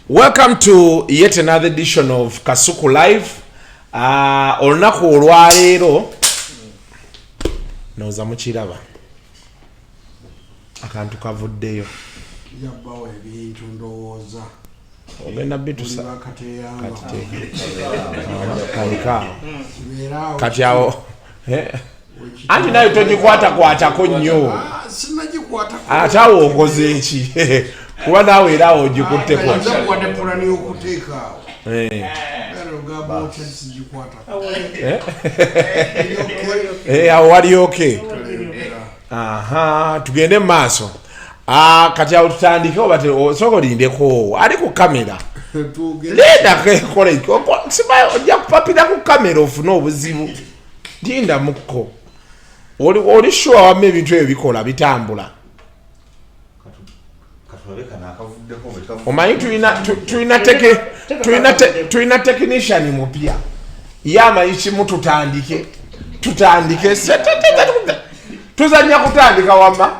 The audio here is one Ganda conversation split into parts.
Welcome to yet another edition of Kasuku Live. Olunaku olwaleero noza mukiraba akantu kavuddeyo yabawe ebintu ndowooza ogenda bitusa kati awo anti nayo togikwatakwatako nnyo ate awo okoze eki kuba naawe era awo ogikutteko awo wali okay. Tugende mu maaso. Kati awo tutandike oba soko lindeko ali ku kamera lenda kekole sibayo ojja kupapira ku kamera ofune obuzibu linda mukko oli sure wame ebintu ebikola bitambula omanyi tuina technician mupya yamayi kimu tutandike tuzanya kutandika wama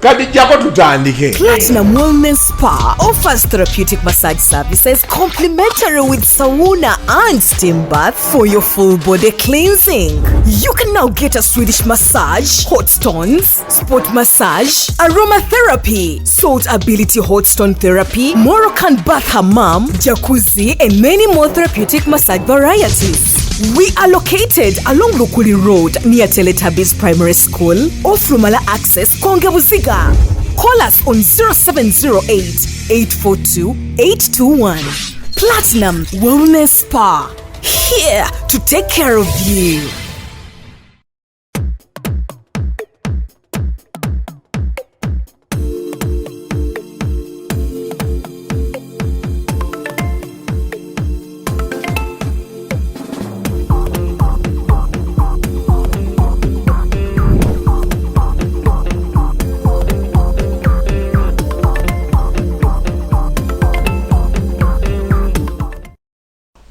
kati jako tutandike. Platinum Wellness Spa offers therapeutic massage services complimentary with sauna and steam bath for your full body cleansing. You can now get a Swedish massage, hot stones, sport massage, aromatherapy, salt ability hot stone therapy, Moroccan bath hammam, jacuzzi and many more therapeutic massage varieties. We are located along Lukuli Road near Teletubbies Primary School, off Rumala Access, Kongebuziga. Call us on 0708 842 821. Platinum Wellness Spa, here to take care of you.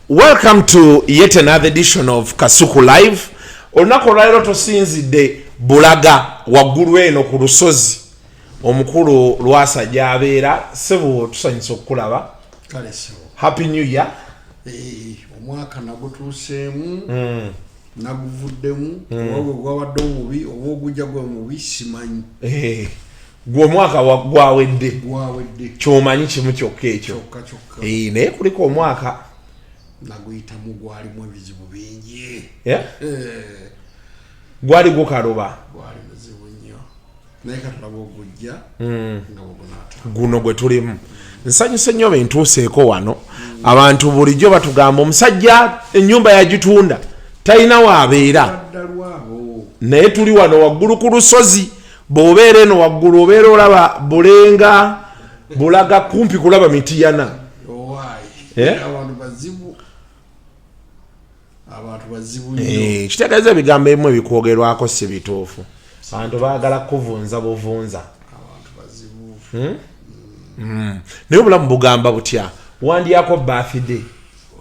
Welcome to yet another edition of Kasuku Live. Olunaku olwaleero tusinzidde Bulaga waggulu eno ku lusozi omukulu Lwasa gy'abeera. Sebo tusanyusa okukulaba. Kale sebo. Happy New Year. Omwaka nagutuuseemu naguvuddemu wawe gwabadde omubi oba ogujja gwe mubi simanyi. Gwe omwaka gwawedde kyomanyi kimu kyokka ekyo. Naye kuliko omwaka naguyitamu gwalimu ebizibu bingi. Gwali gukaluba gwali muzibu nnyo naye katulaba ogujja nga bwegunaata guno gwe tulimu. Nsanyuse nnyo bentuuseeko wano. Abantu bulijjo batugamba omusajja ennyumba yagitunda talina waabeera, naye tuli wano waggulu ku lusozi. Bw'obeera eno waggulu obeera olaba Bulenga, Bulaga, kumpi kulaba Mitiyana. Abantu bazibu nnyo. Kitegeeza ebigambo ebimu ebikwogerwako si bituufu. Abantu baagala kuvunza buvunza. Abantu bazibu. Naye obulamu bugamba butya? Wandyako birthday.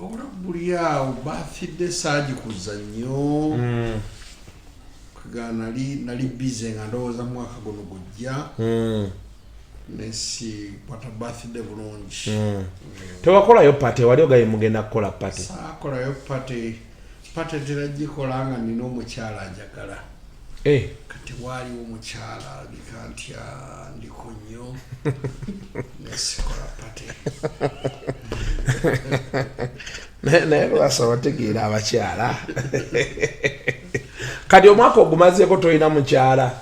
Obulamu buli awo birthday saagikuza nnyo. Nali busy nga ndowooza mwaka guno gujja. Nesi kwata birthday bulungi. Tewakolayo party, wali ogaye mugenda kukola party? Saakolayo party. Party teragikola nga nina omukyala njagala. Kati waaliwo omukyala ndikantya ndiko nnyo nesikola party. Naye Lwasa wategeera abakyala. Kati omwaka ogumazeeko tolina mukyala?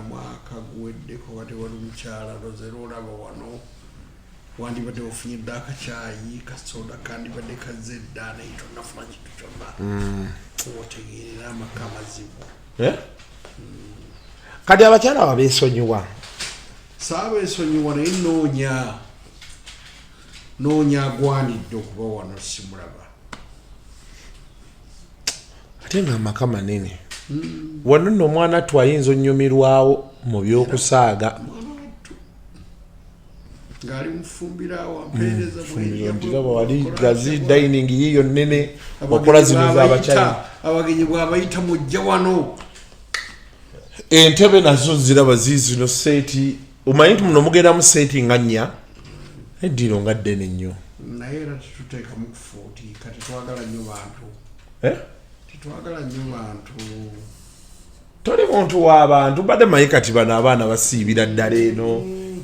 Mwaka guweddeko wate wali mukyala lozera olaba wano wandibadde ofunyidde akacaayi kasoda kandibadde kazedda naye tonafuna kintu kyonna otegeerera amaka amazibu. Kati abakyala babeesonyiwa? Saabeesonyiwa naye noonya agwanidde okuba wano simulaba. Ate nga amaka manene. Wano nno omwana twayinza onnyumirwawo mu by'okusaaga. Ngali mfumbira wampeereza mweri wali gazi dining yiyo nene okola zino za abakyala abagenyi bw'abayita mujja wano entebe nazo ziraba ziizino seeti omanyi nti muno mugenda mu seeti nga nnya eddiro nga ddene nnyo naye era tetuteekamu kufuuti kati twagala nnyo bantu tetwagala nnyo bantu toli muntu w'abantu badde manyi kati bano abaana basiibira ddala eno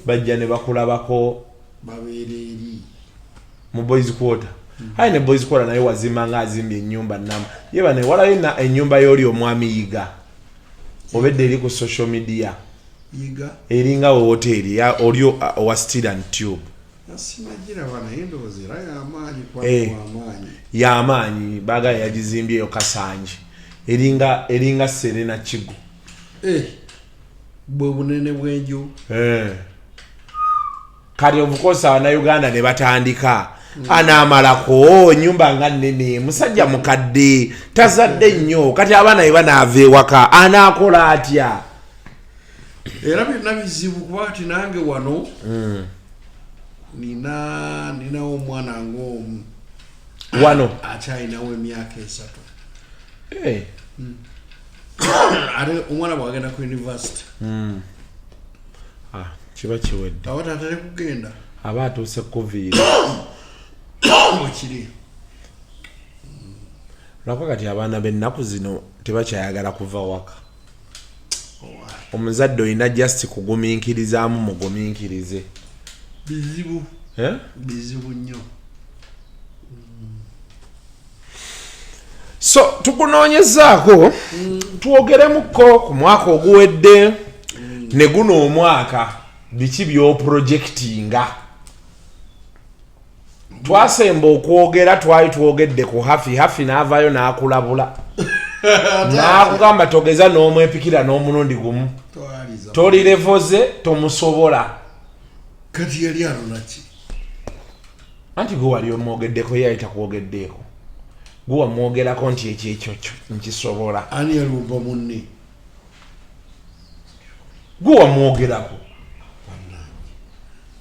bajja ne bakulabako babeera eri mu boys quarter ayi ne boys quarter naye wazimba nga azimbye ennyumba nama ye bane walayo ennyumba y'oli omwami yiga obedde eri ku social media yiga eringa hoteli ya oli owa Steel and Tube sinagiraba naye ndowooza era y'amaanyi amaanyi y'amaanyi baagala yagizimbyeyo Kasanje eringa Serena Kigu bwe bunene bw'enju kati obukosa Abannayuganda ne batandika anaamalako nyumba nga nnene musajja mukadde tazadde nnyo kati abaana be banaava ewaka anaakola atya era byonna bizibu kuba kati nange wano ninawo omwana ng'omu wano akyalinawo emyaka 3 ate omwana bwagenda ku university kiba kiwedde aba taatale kugenda aba atuuse kuviira ekiri lwakwa kati abaana b'ennaku zino tebakyayagala kuva waka omuzadde olina just kugumiikirizaamu mugumiikirize bizibu nnyo so tukunoonyezaako twogeremukko ku mwaka oguwedde ne guno omwaka biki by'oprojectinga twasemba okwogera twali twogedde ku hafi n'avaayo n'akulabula n'akugamba togeza n'omwepikira n'omulundi gumu tolirevoze tomusobola kati yali alonaki anti gwe wali omwogeddeko ye ayita kwogeddeeko gwe wamwogerako nti ekyo nkisobola ani yalumba munne gwe wamwogerako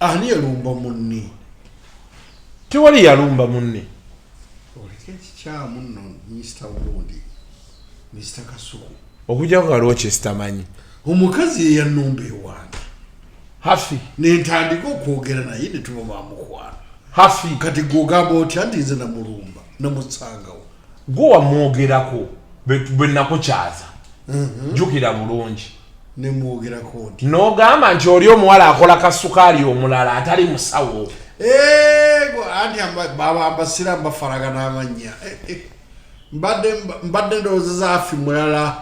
ani yalumba munne tewali yalumba munne oleka ekikyamu nno Mr. Wundi Mr. Kasuku okujjako kaliwo kyesitamanyi omukazi yeyanumba ewange hafi nentandika okwogera naye ne tuba bamukwana hafi kati gwogamba otya nti nze namulumba namusangawo gwe wamwogerako bwe nakukyaza jjukira bulungi nemwogerako nti n'ogamba nti oli omuwala akola kasukaali omulala atali musawo anti babambasira mbafaraga n'amannya mbadde ndowoozeza afi mulala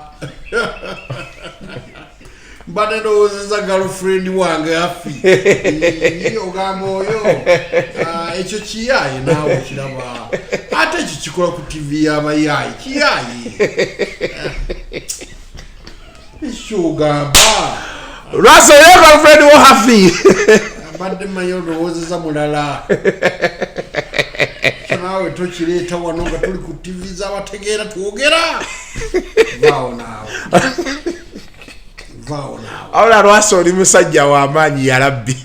mbadde ndowoozeza girlfriend wange afi ogamba oyo ekyo kiyayi naawe kiraba ate ekyo kikola ku tv y'abayayi kiyayi ekyogamba Lwasa ye girlfriend wo hafi mbadde mmanyi odowoozeza mulala naawe tokireeta wano nga tuli ku tv z'abategeera twogera vaawo naawe awula Lwasa oli musajja w'amaanyi yalabbi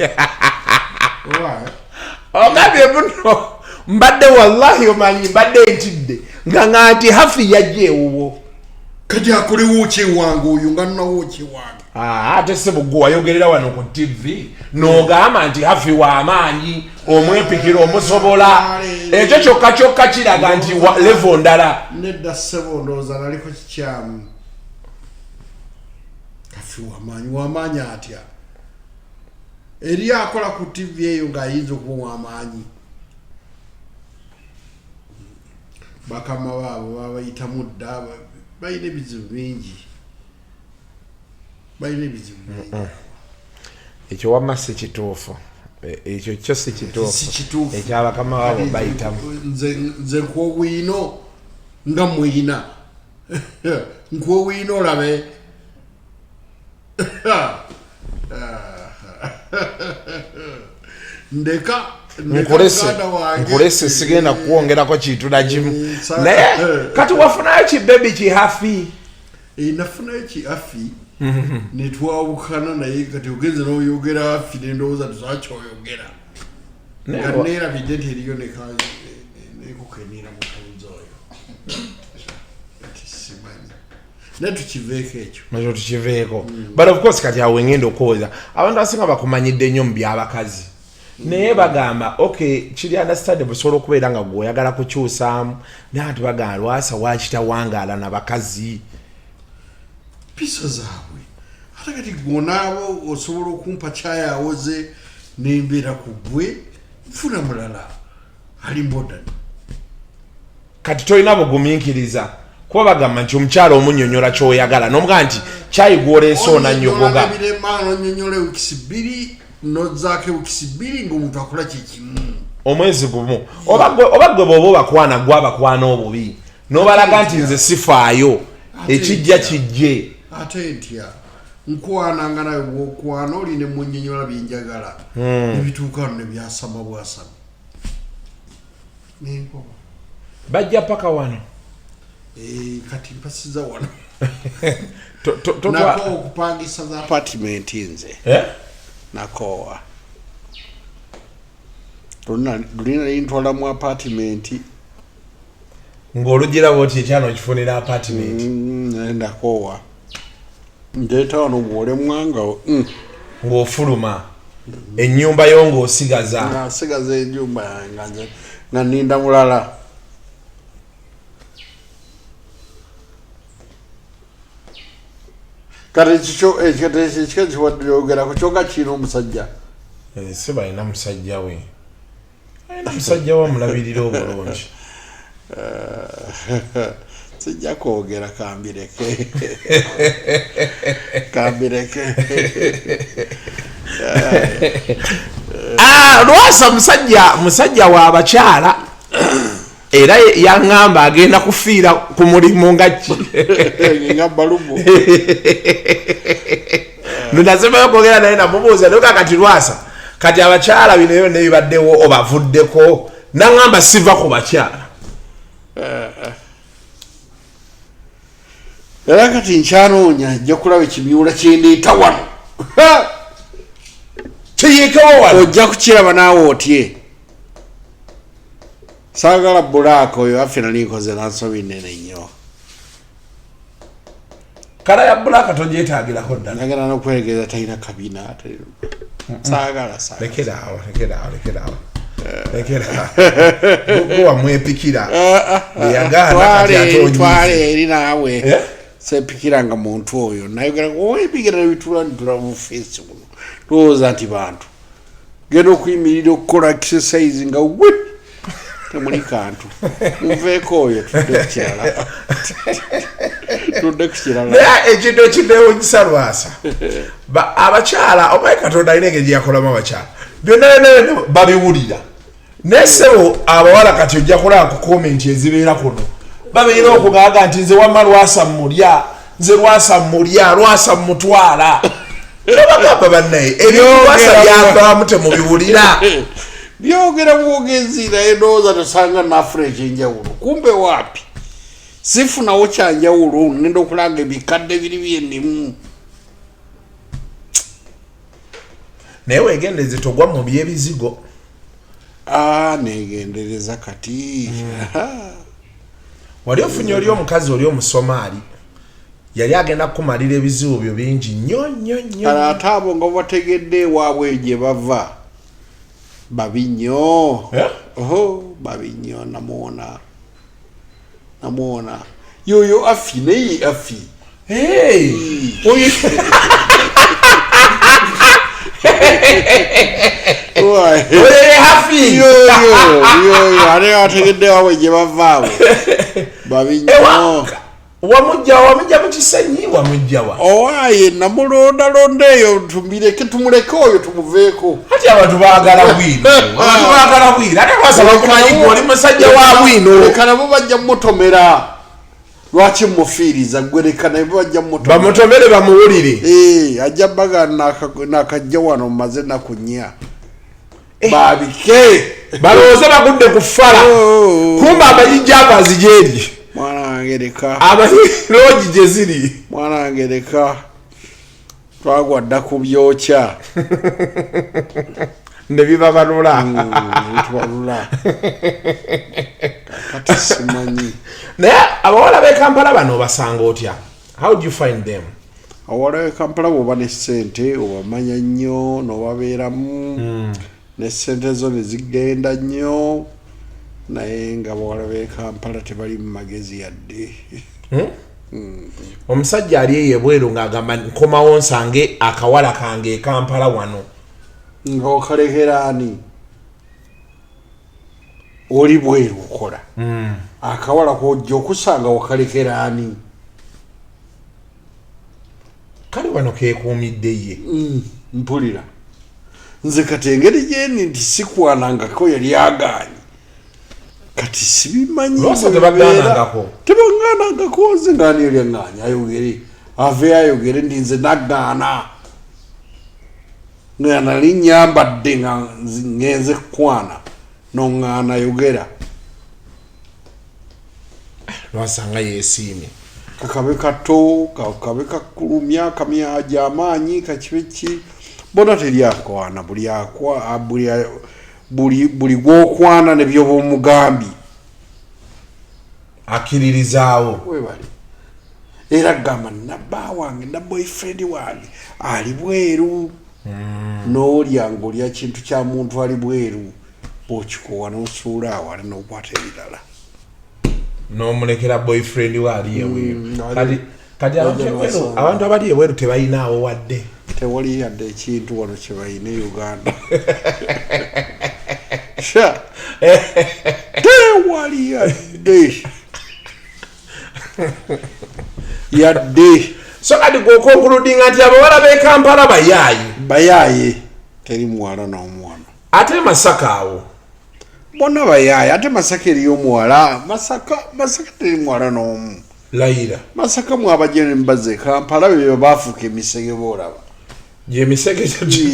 ogambye muno mbadde wallahi omanyi mbadde ntidde nga nti hafi yajja ewuwo kati akolewo kyewange oyo nga nnawo kyewange ate se bugwe wayogerera wano ku tv n'ogamba nti hafi w'amaanyi omwepikira omusobola ekyo kyokka kiraga nti levo ndala nedda ssebo ndowooza naliko kikyamu hafi w'amaanyi atya eri akola ku tv eyo ng'ayinza okuba w'amaanyi bakama baabo babayitamu dda balina ebizibu bingi ekyo wamma si kituufu ekyo kyo si kituufu ekyabakama baabo bayitamu nze nkwowino nga mwina nkwowino olabe ndeka nkulese sigenda kuwongerako kintu na kimu naye kati wafunayo kibebi kihafi nafunayo kihafi netwawukana naye kati ogenze n'oyogera hafi nendowooza tuzakyoyogera nga neerabidde nti eriyo nekukenira mukunzi oyo simanyi naye tukiveeko ekyo majo tukiveeko but of course kati awo ngendo okwoza abantu asinga bakumanyidde nnyo mu byabakazi naye bagamba okay kiri understandable busobola okubeera nga gwe oyagala kukyusaamu naye ati bagamba Lwasa wakitawangaala n'abakazi piso zaabwe ate kati gonaabo osobola okumpa kyayawoze nembeera ku gwe nfuna mulala ali modern kati tolina bugumiikiriza kuba bagamba nti omukyala omunyonyola kyoyagala n'omugaa nti kyayi gwoleese onanyogoga onyonyola wikisi bbiri nozaako wikisi bbiri ng'omuntu akola kyekimu omwezi gumu oba gwe bw'oba obakwana gwe abakwana obubi n'obalaga nti nze sifaayo ekijja kijje ate ntya nkwananga nawe bwokwana oline munyonyola byenjagala nebituuka no nebyasama bwasama nenkoba bajja paka wano kati mpasiza wano nako okupangisa za apartment nze nakoowa lulina lintwala mu apartment ng'olugira bwoti ekyano kifunira apartment nakoowa ndeeta wano bwole mwangawo ng'ofuluma ennyumba yo ng'osigaza asigaza ennyumba yange nga ninda mulala kati kikyo kiwaddeyogerako kyonga kiina omusajja si balina musajja we alina musajja we amulabirira obulungi sijja kwogera kambireke kambireke Lwasa musajja wa abakyala era yaŋŋamba agenda kufiira ku mulimu nga ki nga balubu nnazemeyo kwogera naye namubuuza naye kakati Lwasa kati abakyala bino byonna bibaddewo obavuddeko naŋŋamba siva ku bakyala era kati nkyanoonya ajja kulaba ekimyula kyendeeta wano kiyiikewo wano ojja kukiraba naawe otye saagala bulaaka oyo affe nalinkoze nansobi nene nnyo kala ya bulaaka togyetaagirako ddala nagala nokweregereza talina kabina saagala lekeraawo wamwepikira twale eri naawe sepikira nga muntu oyo nayogera owepikira nebitulanitula mu feesi muno lowooza nti bantu genda okuyimirira okukola exercise nga we temuli kantu muveeko oyo tudde ku kirala ekintu kinewunyisa Lwasa abakyala omanyi Katonda alina engeri gyeyakolamu abakyala byonna babiwulira nesebo abawala kati ojja kulaba ku komenti ezibeera kuno babeera okugaaga nti nze wamma Lwasa mmulya nze Lwasa mmulya Lwasa mmutwala nobagamba bannaye ebyo Lwasa byagambaamu temubiwulira byogera bwogezi naye ndowooza tosanga nafuna ekyenjawulo kumbe waapi sifunawo kyanjawulo nenda okulanga ebikadde biri byenimu naye wegendereze togwa mu byebizigo negendereza kati wali ofunye oli omukazi oli omusomaali yali agenda kukumalira ebizibu byo bingi nnyo ate abo nga bategedde ewaabwe gye bava babi nnyo babi nnyo namuwona yoyo afi naye afi ate ategedde ewaabwe gye bavaawe babi nnyo wamujja mu kisenyi wamujjawa owaye namulondalonda eyo tumuleke oyo tumuveeko ati abantu baagala bwino ate Lwasa bakumanyi oli musajja wa bwino leka nabo bajja mutomera lwaki mufiiriza gwe leka nabo bajja bamutomere bamuwulire ajja baga nakajja wano mumaze naku nnya babike balowooze bagudde ku ffala kumba amajijja abazijeri mwana wange leka amaloogi gye ziri mwana wange leka twagwa dda ku byokya ne bibabalula ntubalula kati simanyi naye abawala b'e Kampala bano basanga otya? How do you find them? awala b'e Kampala bw'oba ne ssente obamanya nnyo n'obabeeramu ne ssente zo ne zigenda nnyo naye nga bawala b'e Kampala tebali mu magezi yadde. Omusajja ali eyo ebweru ng'agamba nkomawo nsange akawala kange e Kampala wano nga okalekera ani oli bweru okola akawala kojja okusanga wakalekera ani kale wano keekuumidde ye. mpulira nze kati engeri gyendi nti sikwanangako yali agaanye kati sibimanyi Lwasa tebagaanangako nze ngaani yali aŋŋaanya ayogere ave ayogere nti nze nagaana nga nali nyambadde nga ngenze kukwana noŋŋaana yogera Lwasa nga yeesiimye kakabe kato kakabe kakulumya kamyaja amaanyi kakibeki bona teri akwana buli gwokwana nebyo bomugambi akkiririzaawo webali era gamba nabba wange na boyfriend wange ali bweru n'olyango lya kintu kya muntu ali bweru bw'okikowa n'osuula awo ali n'okwata ebirala n'omulekera boyfriend we ali eweeru kati abantu abali eweeru tebayinaawo wadde tewali yadde ekintu wano kye bayina e Uganda sha tewali yadde so kati gwokonkuludinga nti abawala b'e Kampala bayaaye teri muwala n'omwana ate Masaka awo bonna bayaaye ate Masaka eriyo omuwala Masaka teri muwala n'omu layira Masaka mwabajene mbaze e Kampala bebyo baafuuka emisege boolaba gyemisege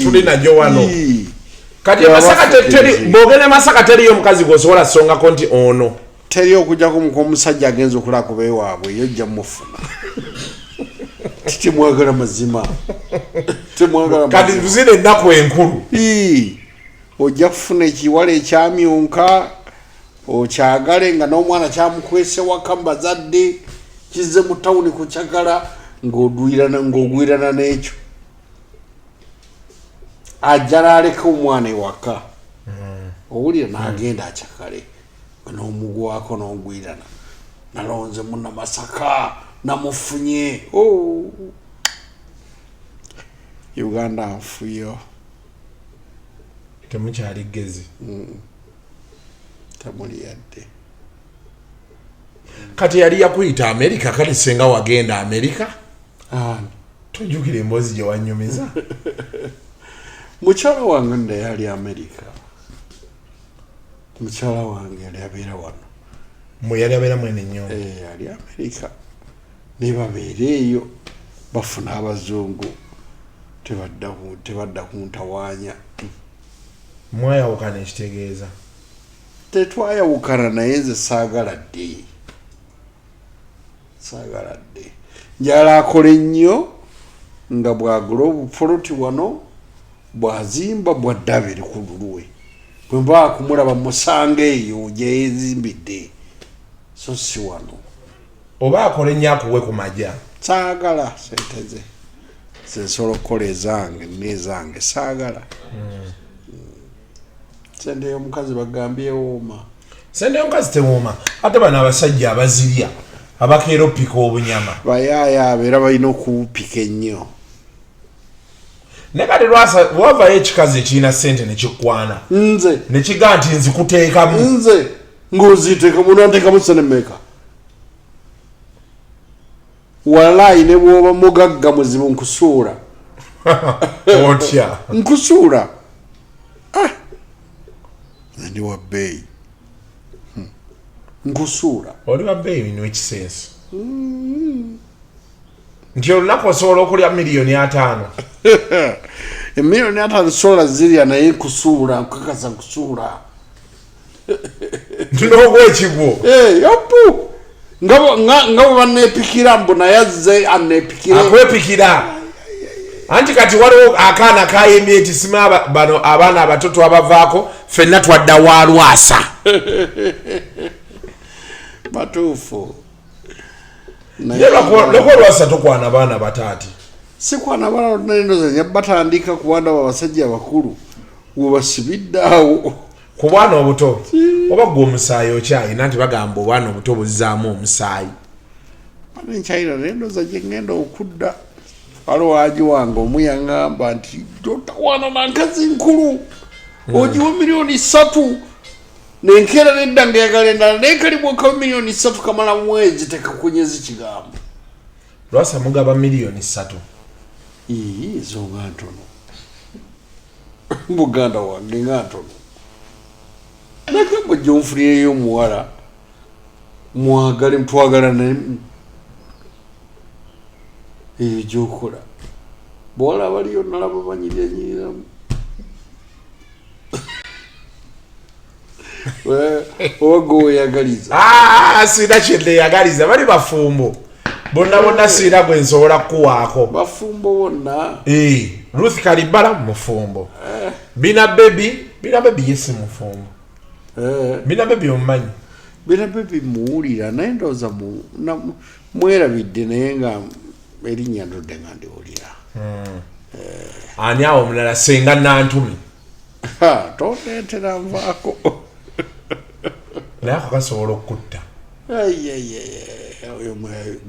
tuli nagyo wano kati Masaka bwogende Masaka teriyo omukazi gwosobola ssongako nti ono teri okujjako omusajja agenza okulakuba ewaabwe yojja mufuna timwagala mazima kati tuzina ennaku enkulu ojja kufuna ekiwala ekyamyonka okyagale nga n'omwana kyamukwese waka mu bazadde kizze mu tawuni kukyagala ng'ogwirana n'ekyo ajjala aleka omwana ewaka owulira n'agenda akyakale n'omugwako n'ogwirana nalonze muna Masaka namufunye Uganda nfuyo temukyali gezi tamuli yadde kati yali yakuyita Amerika kale senga wagenda Amerika tojjukira emboozi gye wanyumiza mukyala wange nda yali Amerika mukyala wange yali abeera wano yali abeera mwene nnyonga yali Amerika ne babeera eyo bafuna abazungu tebadda kuntawaanya mwayawukana ekitegeeza tetwayawukana naye nze saagala dde njala akole nnyo nga bwagula obupoloti wano bwazimba bwadde abiri ku lulwe bwe mba kumulaba musanga eyo gyeyezimbidde so si wano oba akole nnyo akuwe ku majja saagala sente ze zensobola okukola ezange saagala sente y'omukazi bagambye ewooma sente y'omukazi tewooma ate bano abasajja abazirya abakeera oppika obunyama bayaaya abeera balina okupika ennyo ne kati Lwasa wavayo ekikazi ekirina ssente ne kikwana nze ne kigaa nti nzikuteekamu nze ng'oziteekamu nanteekamu ssene mmeka walayi ne bw'oba mugagga muzibu nkusuula otya nkusuula ndi wa bbeeyi nkusuula oli wa bbeeyi bino ekisenso nti olunaku osobola okulya $5,000,000 $5,000,000 sola zirya naye nkusuula nkakasa nkusuula n'ogwa ekigwo yopu nga bwe banneepikira mbu naye azze anneepikire akwepikira anti kati waliwo akaana kayembye eti sima bano abaana abatoto abavaako ffenna twadda wa Lwasa batuufu leko Lwasa tokwana baana bataati sikwana baana nendoza batandika kuwanda babasajja bakulu webasibidde awo ku bwana obuto oba gwe omusaayi okyayina nti bagamba obwana obuto buzzaamu omusaayi ane nkyayina nendoza gye ngenda okudda waliwo aji wange omu yaŋŋamba nti totawana nankazi nkulu ogiwa $3,000,000 nenkeera nedda nga yagala endala naye kalibwaka $3,000,000 kamala mwezi tekakunyezi kigambo Lwasa mugaba $3,000,000 ezo nga ntono muganda wange nga ntono nakagwe gyonfulireyo omuwala mwagale mutwagala naye eyo gyokola bwala baliyo nalaba banyiranyiriramu owago weyagaliza sina kyendeyagaliza bali bafumbo bonna sira gwe nsobola kukuwaako bafumbo bonna Ruth Kalibala mufumbo Bina Baby yesi mufumbo Bina Baby omumanyi Bina Baby muwulira naye ndowooza mwerabidde naye nga erinnya ndodde nga ndiwulira ani awo omulala senga nantumi tondeetera nvaako naye ako kasobola okutta oyo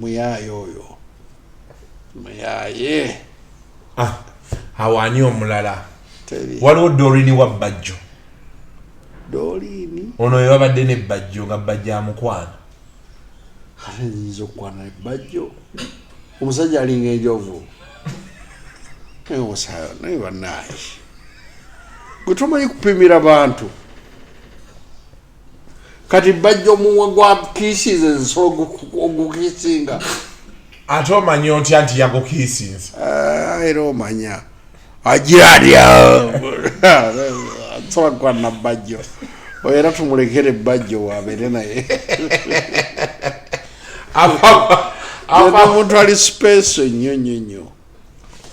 muyaaye oyo muyaaye awo ani omulala waliwo Dorini wa Bajjo Dorini ono yabadde ne Bajjo nga Bajjo amukwana ate nyinza okukwana ne Bajjo omusajja alinga enjovu naye bannaye gwe tomanyi kupimira bantu kati Bajjo omuwa gwa kiisize ensolo ogukiisinga ate omanyi otya nti yagukiisinze era omanya ajalya nsobola kukwana Bajjo oyo era tumulekere Bajjo wabeere naye omuntu ali space nnyo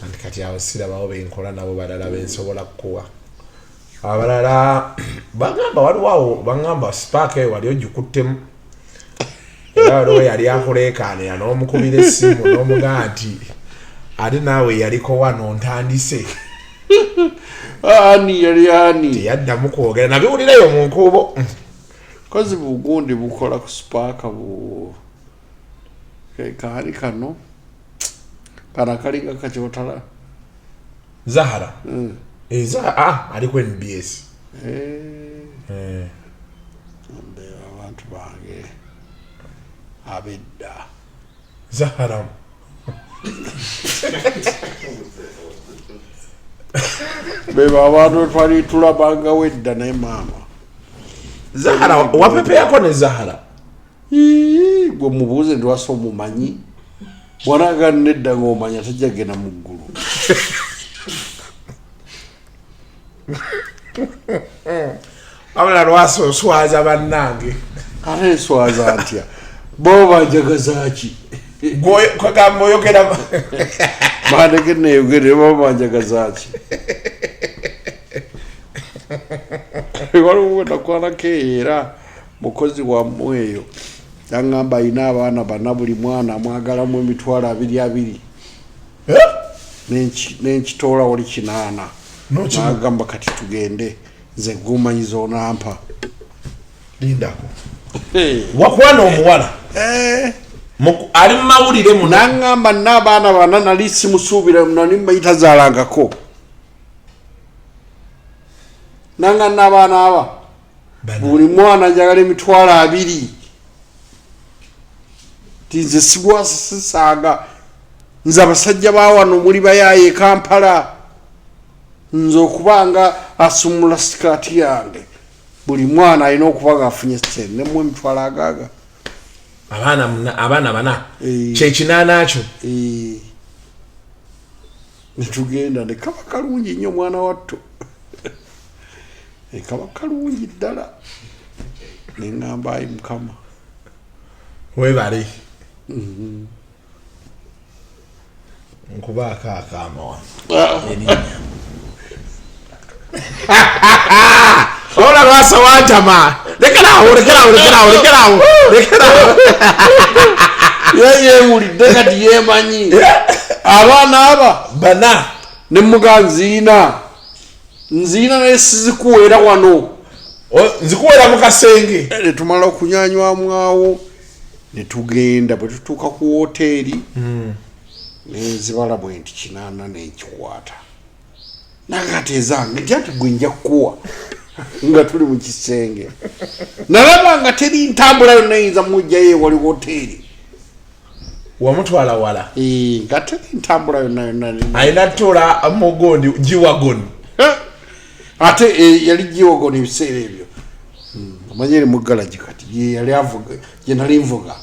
anti kati awo sirabawo benkola nabo balala bensobola kukuwa abalala bagamba waliwo bagamba Spark eyo wali ogikuttemu era waliwo yali akuleekaanira n'omukubira essimu n'omugamba nti ate naawe yaliko wano ntandise ani teyaddamu kwogera nabiwulirayo mu nkuubo kozi bugundi bukola ku Spark kaali kano kalinga kakyotala Zahara aliko NBS abantu bange abedda Zahara beba abantu twali tulabanga wedda naye maama Zahara wapepeyako ne Zahara gwe mubuuze ndi wasa omumanyi bwanaga nedda ng'omanya tajja genda mu ggulu wabula Lwasa oswaza bannange ate nswaza ntya bo banjagaza ki kwegamba oyogera bandeke neeyogere bo banjagaza ki waliwo nakwanako era mukozi wammwe eyo yaŋŋamba ayina abaana bana buli mwana amwagalamu $20,000 n'enkitoola wali 8 n'agamba kati tugende nze gumanyiza onampa lindako wakwana omuwala ali mu mawulire naŋŋamba n'abaana bana nali simusuubira nani mbayita zaalangako nanga n'abaana aba buli mwana njagala $20,000 tinze sibwasisaaga nze abasajja bawano muli bayaaye Kampala nze okubanga asumula sikaati yange buli mwana alina okuba nga afunye sente nemwe $20,000 abaana bana kyekinaana kyo netugenda nekaba kalungi nnyo mwana watto ekaba kalungi ddala neŋŋamba ayi Mukama webale nkubaako akaama wano ola Lwasa wantama lekerawo yeyewulidde kati yemanyi abaana aba bana nemuga nziina naye sizikuweera wano nzikuweera mu kasenge netumala okunyanywamu awo netugenda bwe tutuuka ku woteeri nenzibala bwe nti 80 n'ekikwata nakati ezange nti ati gwe nja kukuwa nga tuli mu kisenge nalaba nga teri ntambula yonna eyinza mujjayo wali woteeri wamutwala wala nga teri ntambula yonna ayina tula mugondi jiwagoni ate yali jiwagoni ebiseera ebyo amanyere mugalaji kati ye yali avuga ye nali nvuga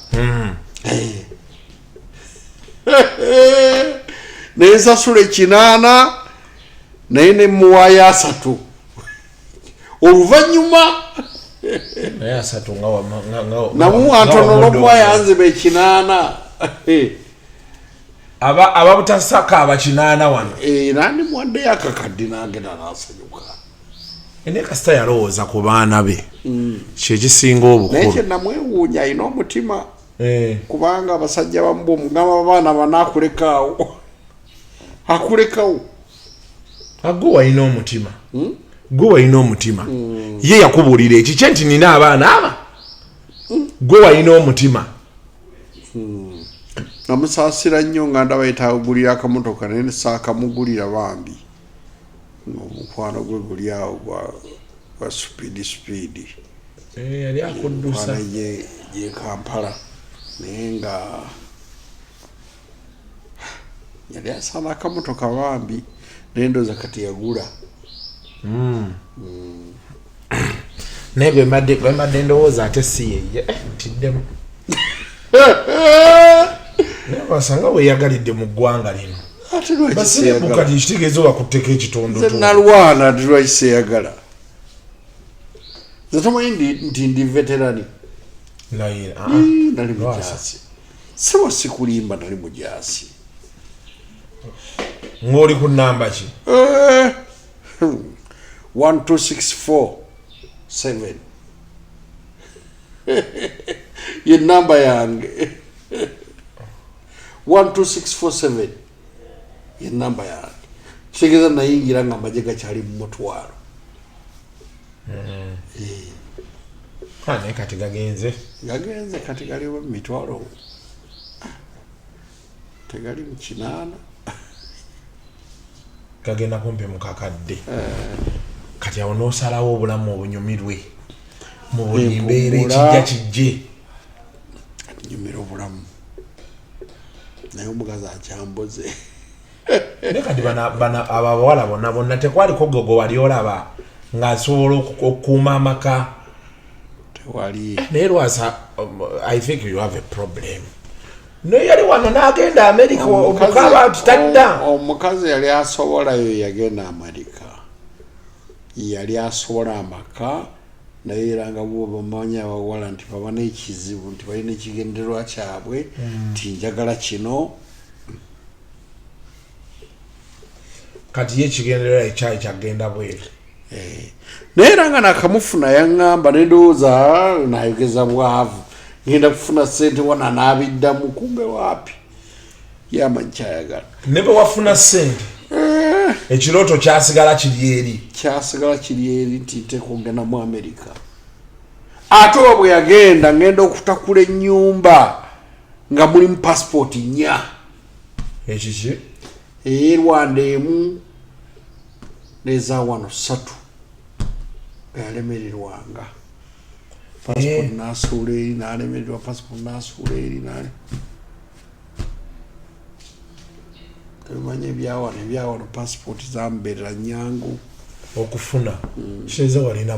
nensasula 80 naye nemuwaayo 3 oluvannyuma naye 3 namuwantonolobwa yanziba 80 ababutasaka aba 80 wano nandi muwaddeyo akakadde nagenda nasanyuka ene kasita yalowooza ku baana be kyekisinga naye obukulu kyenamwewuunya alina omutima kubanga abasajja bamu bwomugamba abaana banaakulekaawo akulekawo gwe walina omutima gwe walina omutima ye yakubuulira ekikye nti nina abaana aba gwe walina omutima namusaasira nnyo nga ndaba yetaagulira akamotoka naye saakamugulira bambi omukwano gwe guli awo gwa speedi yali akuddusa ye Kampala naye nga yali asaana akamotoka bambi naye ndooza kati yagula naye gwe mbadde ndowooza ate si yeye ntiddemu naye wasanga weyagalidde mu ggwanga lino basirikukati kitegeeza obakutteko ekitondoto nalwana tilwakiseyagala zetomanyi nti ndi veterani nali mujasi siwa sikulimba nali mujasi ng'oli ku nnamba ki 12647 ye namba yange 12647 ye namba yange kitegeeza nayingira nga amaje gakyali mu mutwalo naye kati gagenze kati gali mu mitwalo tegali mu 8 gagenda kumpi mu kakadde kati awo n'osalawo obulamu obunyumirwe mu buli mbeera ekijja kijje nyumira obulamu naye omugazi akyamboze naye kati abawala bonna tekwaliko gogo wali olaba ng'asobola okukuuma amaka tewali naye Lwasa I think you have a problem naye yali wano n'agenda America omukaba tutadda omukazi yali asobolayo yagenda America yali asobola amaka naye era nga bw'obamanyi abawala nti baba n'ekizibu nti balina ekigendererwa kyabwe nti njagala kino kati ye ekigendererwa ekyayi kyagenda bweru naye era nga nakamufuna yaŋŋamba nedowooza nayogeza bwavu ngenda kufuna ssente wana n'abiddamu kumbe waapi yamanyi kyayagala ne bwe wafuna ssente ekirooto kyasigala kiri eri nti ntekogenda mu America ate oba bwe yagenda ngenda okutakula ennyumba nga mulimu passport 4 ekiki Rwanda emu neza wano 3 yalemererwanga passport nasuula eri nalemererwa passport nasuula eri temanyi ebyawano passport zambeerera nyangu okufuna kitegeeza walina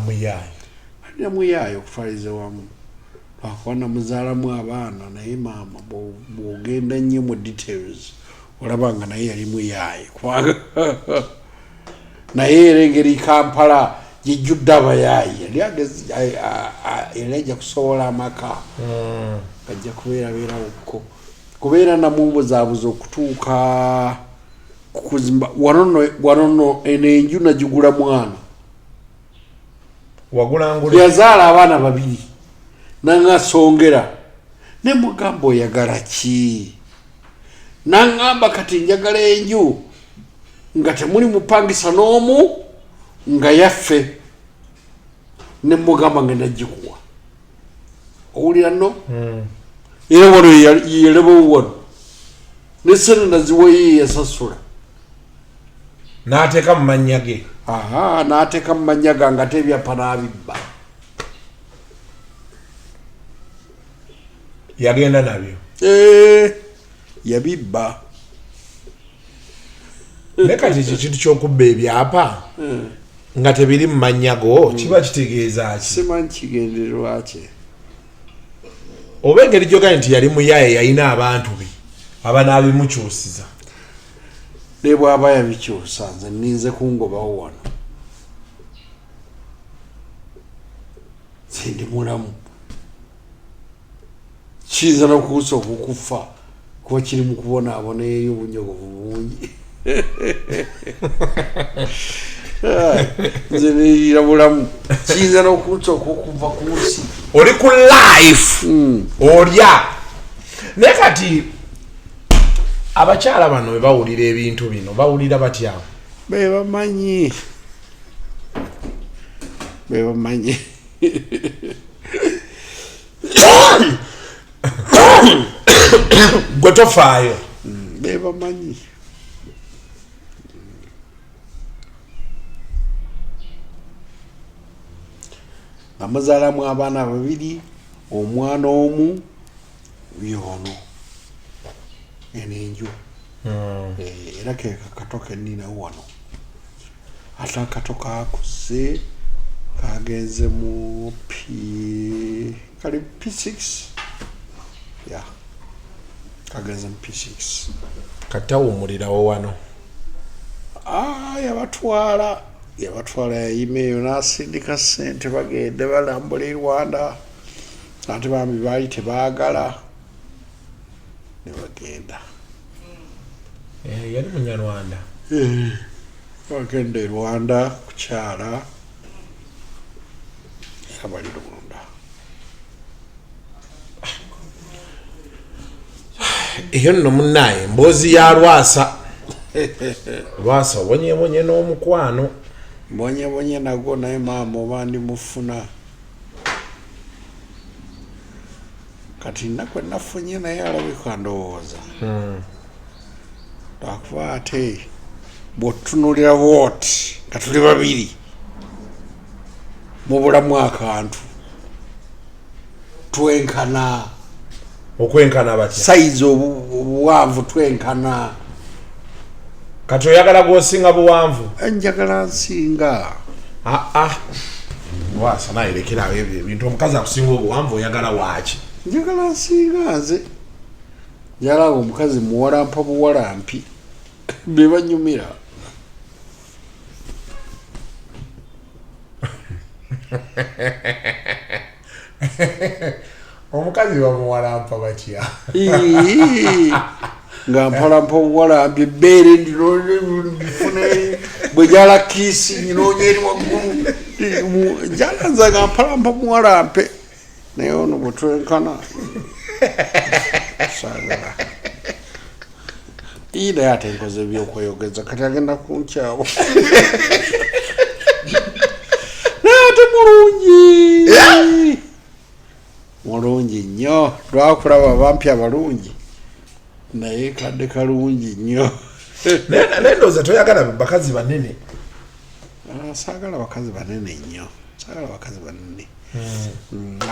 muyaayo okutwaliza wamu lwakuba namuzaalamu abaana naye maama bw'ogenda nnyo mu details olaba nga naye yali muyaayo naye era engeri Kampala gijjudde abayaayi yali ajja kusobola amaka gajja kubeerabeerawokko kubeera namubuzabuza okutuuka kuzimba wanono enenju nagigula mwana yazaala abaana babiri nangasongera nemugamba oyagala ki nangamba kati njagala enju nga temuli mupangisa n'omu nga yaffe nemugamba ngenda gikuwa owulira nno era wano yelebawo wano nesente naziwa ye yasasula n'ateeka mu mannya ge n'ateeka mu mannya gange ate ebyapa n'abibba yagenda nabyo yabibba ne kati ekyo kintu ky'okubba ebyapa nga tebiri mu mannya go kiba kitegeeza ki simanyi kigendererwa kye oba engeri gyogani nti yali muyaye yalina abantu be abanaabimukyusiza ne bw'aba yabikyusa nze nninze kungobawo wano sindi mulamu kiyinza nokuusa okukufa kuba kiri mu kubonaabona eyo obunyogovu bungi nze neeyira bulamu kiyinza nokuusa okukuva ku nsi oli ku life olya naye kati abakyala bano bwe bawulira ebintu bino bawulira batya bebamanyi gwe tofaayo bebamanyi amuzaalamu abaana babiri omwana omu yono enenju era kekato kenina wano ate akato kakuze kagenze mu kali P6 kagenze mu P6 katawumulirawo wano yabatwala yayimeeyo n'asindika ssente bagende balambula e Rwanda ate bambi baali tebaagala ne bagenda yali munyarwanda bagenda e Rwanda kukyala era bali Rwanda eyo nno munnaye mboozi ya Lwasa obonyebonye n'omukwano mbonyebonye nagwo naye maama oba ndimufuna kati nakwe nafunye naye alabika ndowooza lwakuba ate bw'otutunulira bwoti nga tuli babiri mu bulamu akantu twenkana okwenkana batya sayizi obuwanvu twenkana kati oyagala gwosinga buwanvu njagala nsinga Lwasa naye lekerawo ebyo ebintu omukazi akusinga obuwanvu oyagala waaki njagala nsinga nze njagala omukazi muwalampa buwalampi bebanyumira omukazi bamuwalampa batya nga mpalampa obuwalampi ebbeere ndifune bwe jala kiisi nyinoonye eri waggulu njala nze nga mpalampa muwalampe naye ono bwetwenkana saagala naye ate nkoze ebyokweyogeza kati agenda kunkyawo naye ate mulungi nnyo lwakulaba abampi abalungi naye kadde kalungi nnyo naye ndowooza toyagala bakazi banene saagala bakazi banene nnyo saagala bakazi banene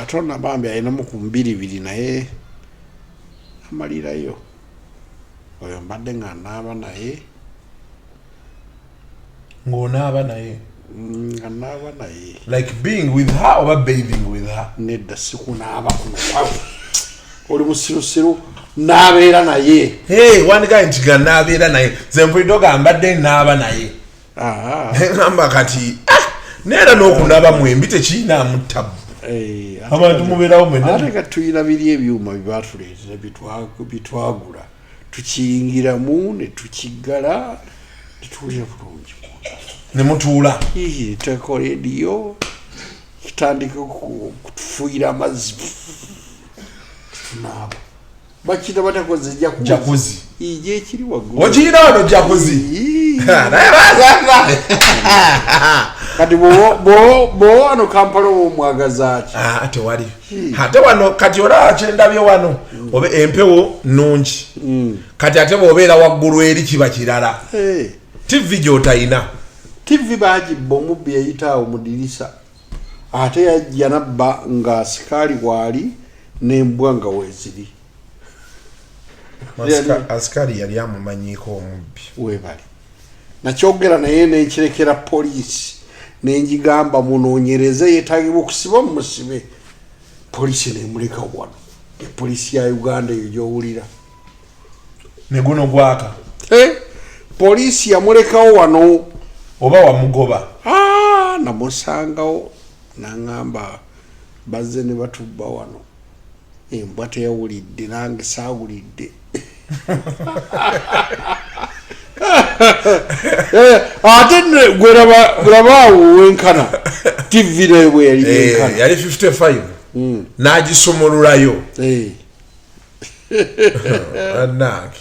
ate onabambi alinamu ku 2 naye amalirayo oyo mbadde nga naaba naye ng'onaaba naye nga naaba naye like being with her oba bathing with her nedda sikunaaba kuno oli musirusiru n'abeera naye wandigaye nti ga n'abeera naye ze mpulidde ogambadde naaba naye ngamba kati neera n'okunaaba mwembi tekiinaamu ttabu abantu mubeerawo mwena ate katuyina biri ebyuma byebatuleetera bitwagula tukiyingiramu ne tukiggala netuwulira bulungi ne mutuula teeka rediyo kitandika kutufuuyira amazzi tunaaba bakita batakoze jakuzi ije ekiri waggulu okiyina wano jakuzi naye bazaza kati bo wano Kampala omwagaza ki tewali ate wano kati olaba kyendabye wano obe empewo nnungi kati ate bw'obeera waggulu eri kiba kirala TV gy'otayina TV bagibba omubbi yayitaawo mu dirisa ate yajja nabba nga sikaali waali n'embwa nga weeziri asikali yali amumanyiiko omubbi weebali nakyogera naye nekirekera poliisi nenjigamba munoonyereze yeetagibwa okusiba mumusibe poliisi nemuleka wano epoliisi ya Uganda eyo gyowulira ne guno gwaka poliisi yamulekawo wano oba wamugoba namusangawo naŋŋamba bazze ne batubba wano embwa teyawulidde nange saawulidde ate gwe labaawo wenkana TV naye bwe yali wenkana yali 55 n'agisumululayo annange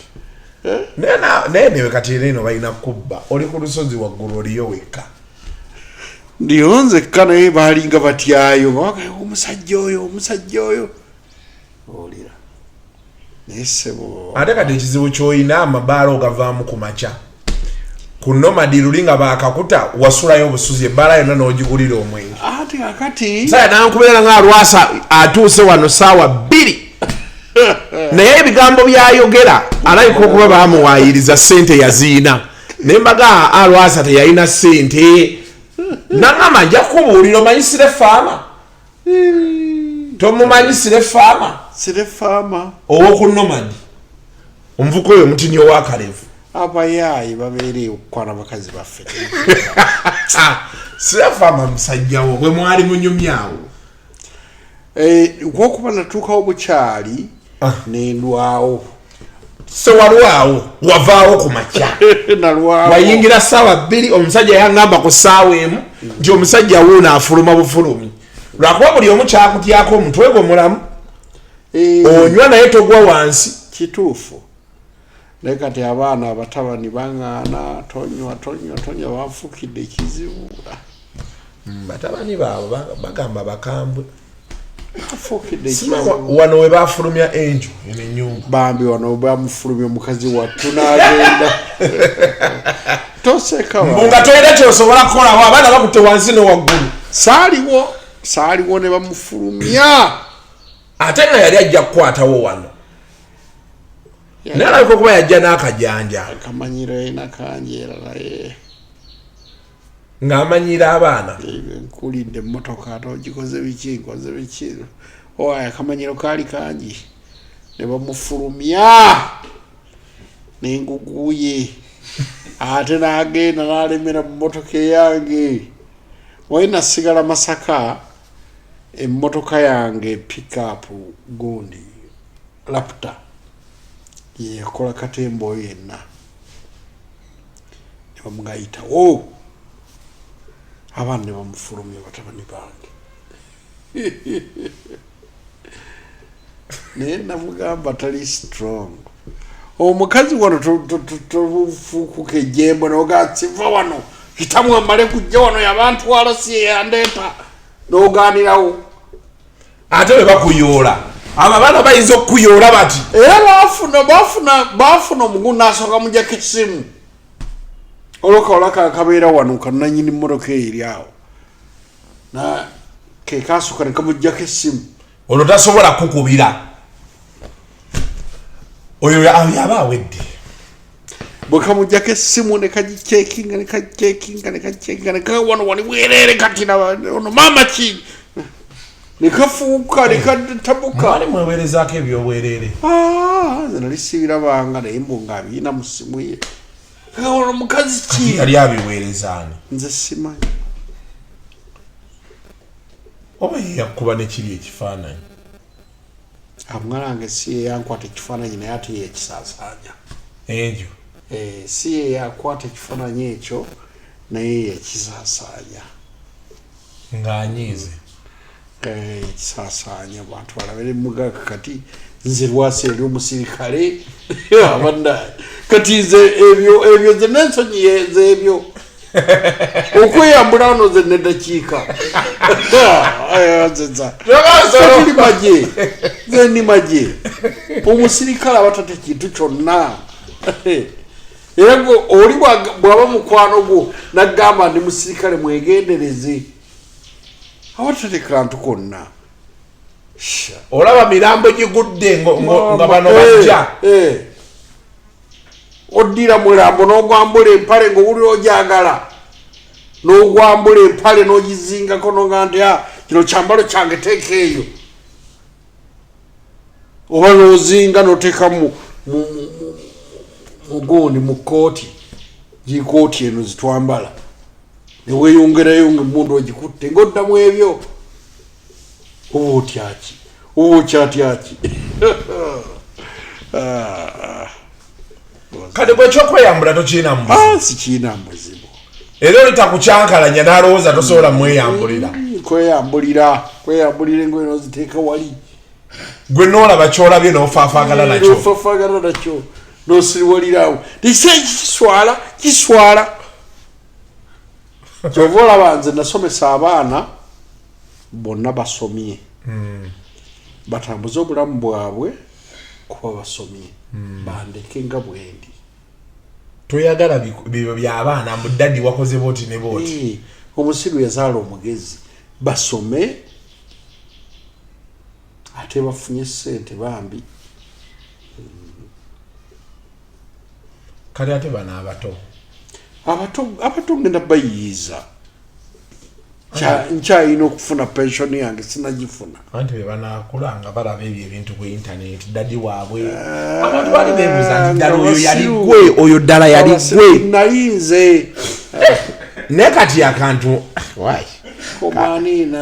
naye newe kati eno balina kubba oli ku lusozi waggulu oliyo wekka ndiyonzekka naye baalinga batyayo nga wagayo omusajja oyo olira naye ssebo ate kati ekizibu ky'olina amabaala ogavaamu ku makya ku nomadi luli nga baakakuta wasulayo obusuzi ebbaala yonna n'ogigulira omwenge ate kakati saya nankubeera nga Lwasa atuuse wano saawa 2 naye ebigambo byayogera alayika okuba baamuwaayiriza ssente yaziina naye mbaga Lwasa teyalina ssente naŋŋamba nja kukubuulira omanyisire faama tomumanyisire faama sire faama ow'oku nomadi omuvuka oyo omutini ow'akalevu abayaayi babeereyo okukwana bakazi baffe sire faama musajjawo bwe mwali munyumyawo gwokuba natuukawo bukyali nendwawo sewalwawo wavaawo ku makya wayingira saawa 2 omusajja yaŋŋamba ku ssaawa emu nti omusajja wuuno afuluma bufulumi lwakuba buli omu kyakutyako omutwe gwe mulamu onywa naye togwa wansi kituufu naye kati abaana abatabani baŋŋaana tonywa banfuukidde ekizibu batabani baabwe bagamba bakambwe afuukidde wano we baafulumya enju eno ennyumba bambi wano bamufulumya omukazi wattu n'agenda toseka nga toyina kyosobola kukolawo abaana bakutte wansi ne waggulu saaliwo ne bamufulumya ate nga yali ajja kukwatawo wano naye alabika okuba yajja n'akajanja akamanyiro yalina kanjeera naye ng'amanyira abaana nkulidde emmotoka ate ogikoze biki nkoze biki owaye akamanyiro kaali kangi ne bamufulumya n'enguguye ate n'agenda n'alemera mu mmotoka eyange waye nasigala Masaka emmotoka yange pikapu gundi lapta yeyakola katembo oyo yenna ne bamugayitawo abaana ne bamufulumya batabani bange naye namugamba tali strong omukazi wano tofuukuka ejjembo nogaa siva wano hitamu amale kujja wano yabantwala si yeyandeeta nogaanirawo ate we bakuyoola abo abaana bayinza okukuyoola bati era baafuna omugundu asooka mujjako essimu olwakawolaka akabeera wano kananyini mmotoka eri awo kekasooka nekamujjako essimu olwo tasobola kukubira oyo yaba awedde bwe kamujjako essimu nekagicekinga nekawano wali bwereere kati ono maama ki nekafuuka nekatabuka ali mweweerezaako ebyobwereere nze nali sibirabanga naye mbu ng'abiina mu ssimu ye ono mukazi ki yali abiweerezaani nze simanyi oba yakuba nekiri ekifaananyi amwalange si yankwata ekifaananyi naye ate yekisaasanya enjo si yakwata ekifaananyi ekyo naye yekisaasanya ng'anyiize ekisaasanya abantu balabire mugaka kati nze Lwasa eri omusirikale abandaye kati nze ebyo ze n'ensonyi ze ebyo okweyambula wano ze neddakiika ze ndi magye omusirikale abatate kintu kyonna era oli bw'aba mukwano gwo naggamba ndi musirikale mwegendereze abatate kantu konna olaba mirambo gigudde nga bano bajja oddira mulambo n'ogwambula empale ng'owulira ogyagala n'ogwambula empale n'ogizingako noga nti kino kyambalo kyange teeka eyo oba n'ozinga n'oteeka mugundi mu kooti gikooti eno zitwambala neweeyongerayo ngaemundu ogikutte ng'oddamu ebyo oba otyaki oba okyatyaki kati bwekyokweyambula tokiina muzibu sikiina muzibu era oli takucyankalanya n'alowooza tosobola mweyambulira kweyambulira engoye noziteeka wali gwe noolaba kyolabye n'ofaafaagana nakyo n'osiriwalirawo kiswala kyova olaba nze nasomesa abaana bonna basomye batambuze obulamu bwabwe kuba basomye bandeke nga bwendi toyagala bibyo by'abaana muddadi wakoze booti ne booti omusiru yazaala omugezi basome ate bafunye ssente bambi kale ate bano abato ngenda bayiyiza nkyayina okufuna pensioni yange sinagifuna anti bebanakula nga balaba ebyo ebintu ku intaneti dadi waabwe abantu bali beebuuza nti ddala oyo yali gwe oyo ddala yali gwe nayinze naye kati akantu komanina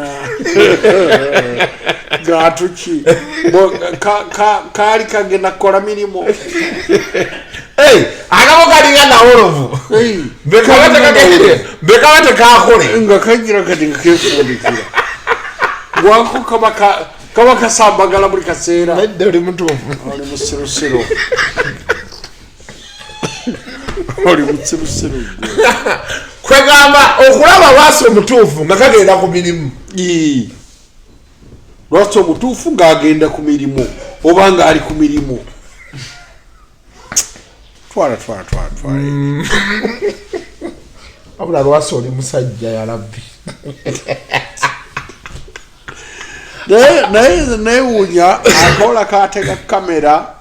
gatuki kaali kagenda kukola mirimu akabo kalinga nawolovu bekaba tekakole nga kagira kati nga kefundikira gwako kaba kasambagala buli kaseera oli mutuufu oli musirusiru oli musirusiru kwegamba okulaba Lwasa omutuufu nga kagenda ku mirimu Lwasa omutuufu ng'agenda ku mirimu oba ng'ali ku mirimu twala abula Lwasa oli musajja yalabbi naye wunya akola kaateka kamera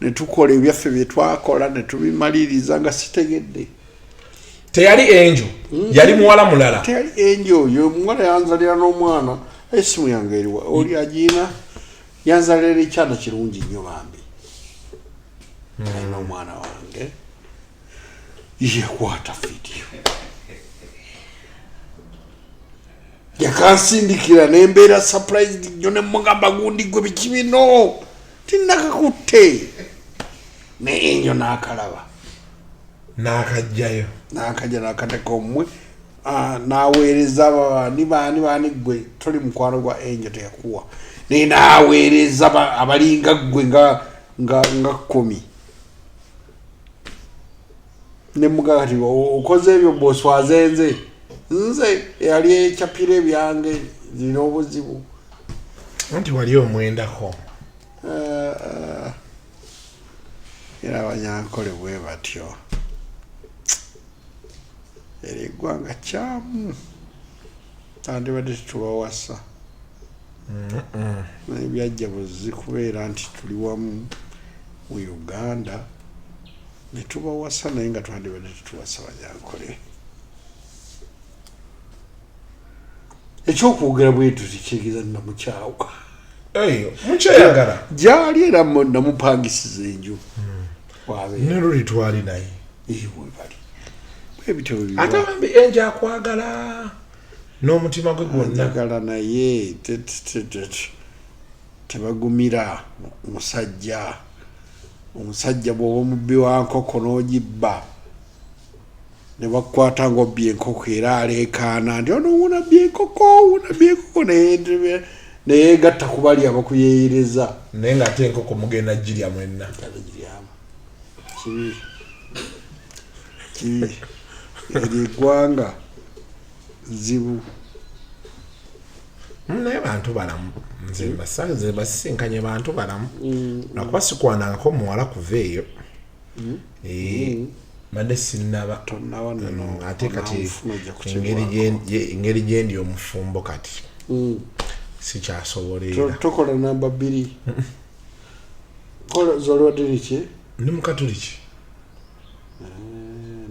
netukola ebyaffe byetwakola netubimaliriza nga sitegedde teyali enjo yali muwala mulala teyali enjo oyo omuwala yanzalira n'omwana esimu yange eriwa oli agiina yanzalira ekyana kirungi nnyo bambi alina omwana wange yekwata vidiyo yakansindikira nembeera surprised nnyo nemugamba gundi gwe biki bino tinakakutte naye enjo n'akalaba n'akajjayo n'akajja n'akateka omumwe n'aweereza baani gwe toli mukwano gwa enjo teyakuwa naye n'aweereza abalinga gwe nga 10 nemugaa kati okoze ebyo bw'oswaze nze yali ekyapira ebyange zirina obuzibu anti wali omwendako era abanyankole bwe batyo era eggwanga kyamu tandibadde tetubawasa nebyajja buzi kubeera nti tuli wamu mu Uganda netubawasa naye nga twandibadde tetuwasa banyankole ekyokwogera bwetu tikyegeza namukyawa mukyeyagala gyali era namupangisiza enju neruli twali naye webali ebitabo ate bambi enjo akwagala n'omutima gwe gwonna njagala naye tebagumira omusajja bw'oba omubbi wa nkoko n'ogibba ne bakukwata ng'obbye enkoko era aleekaana nti ono wunabbye enkoko naye gatta ku bali abakuyeeyereza naye ng'ate enkoko mugenda girya mwenna kibi eri eggwanga zibu naye bantu balamu nze basisinkanye bantu balamu nakuba sikwanangako muwala kuva eyo madde sinnaba ate kati engeri gyendi omufumbo kati sikyasoboleera tokola namba 2 zolwadiriki ndi mukatuliki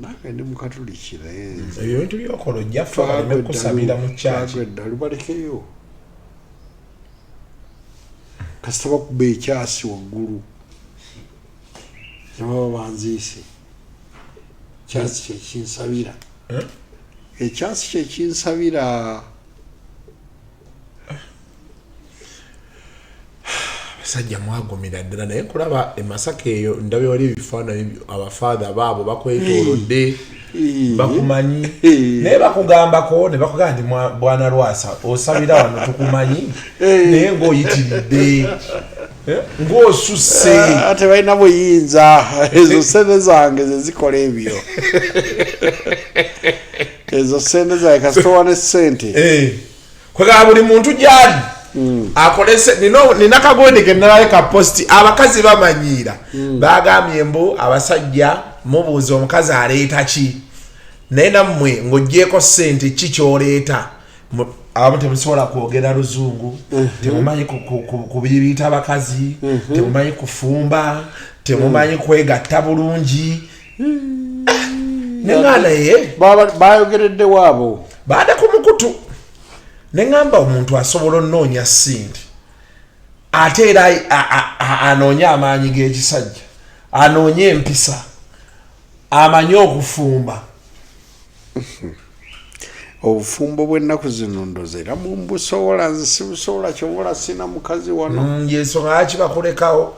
nange ndi mukatuliki naye ebyo bintu byokola ojjaffe baleme kusabira mu kyaki balekeyo kasita bakuba ekyasi waggulu nebaba banziise ekyasi kyekinsabira ekyasi kyekinsabira basajja mwagumira ddala naye nkulaba emasaka eyo ndabye wali ebifaananyi abafaatha baabo bakwetoolodde bakumanyi naye bakugambako ne bakugamba nti bwana Lwasa osabira wano tukumanyi naye ng'oyitiridde ng'osusse ate balina buyinza ezo sente zange zezikola ebyo ezo sente zange kasitowa ne sente kwegaba buli muntu gyali akolese nina kagonde ke naleka posti abakazi bamanyiira bagambye mbu abasajja mubuuza omukazi aleeta ki naye nammwe ng'oggyeko ssente ki kyoleeta abamu temusobola kwogera luzungu temumanyi kubiyita abakazi temumanyi kufumba temumanyi kwegatta bulungi neŋŋanda ye bayogeredde waabo baada ku mukutu neŋŋamba omuntu asobola onnoonya ssente ate era anoonye amaanyi g'ekisajja anoonye empisa amanye okufumba obufumbo bw'ennaku zino ndoze era mumbusobola nze sibusobola kyobola sina mukazi wano yensonga lwaki bakulekawo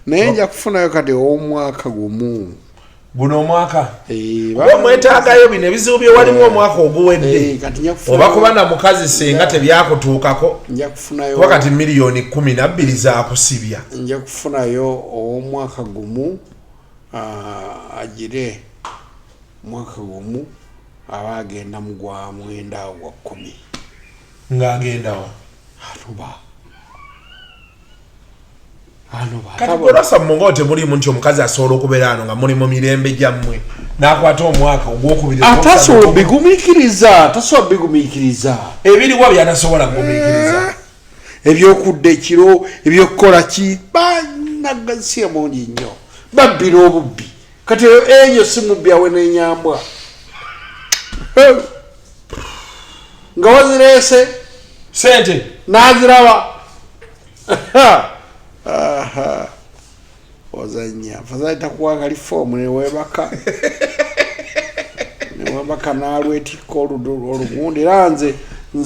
naye nja kufunayo kati omwaka gumu guno omwaka oba mwetaagayo bino ebizibu bye walimu omwaka oguwedde oba kuba na mukazi senga tebyakutuukako kuba kati miliyoni 12 zakusibya nja kufunayo ow'omwaka gumu agire mwaka gumu aba agenda mu gwa 9 awo gwa 10 ng'agendawo anoba kati Lwasa mmongo temulimu nti omukazi asobola okubeera ano nga muli mu mirembe gyammwe n'akwata omwaka ogwokubiri atasobola bigumiikiriza ebiriwa by'atasobola kugumiikiriza ebyokudda ekiro ebyokukola ki banagasiya mungi nnyo babbira obubbi kati eyo si mubbi awe n'enyambwa nga wazireese sente n'aziraba ozanya fazali takuwa kalifoomu newebaka n'alwetikka olugundi era nze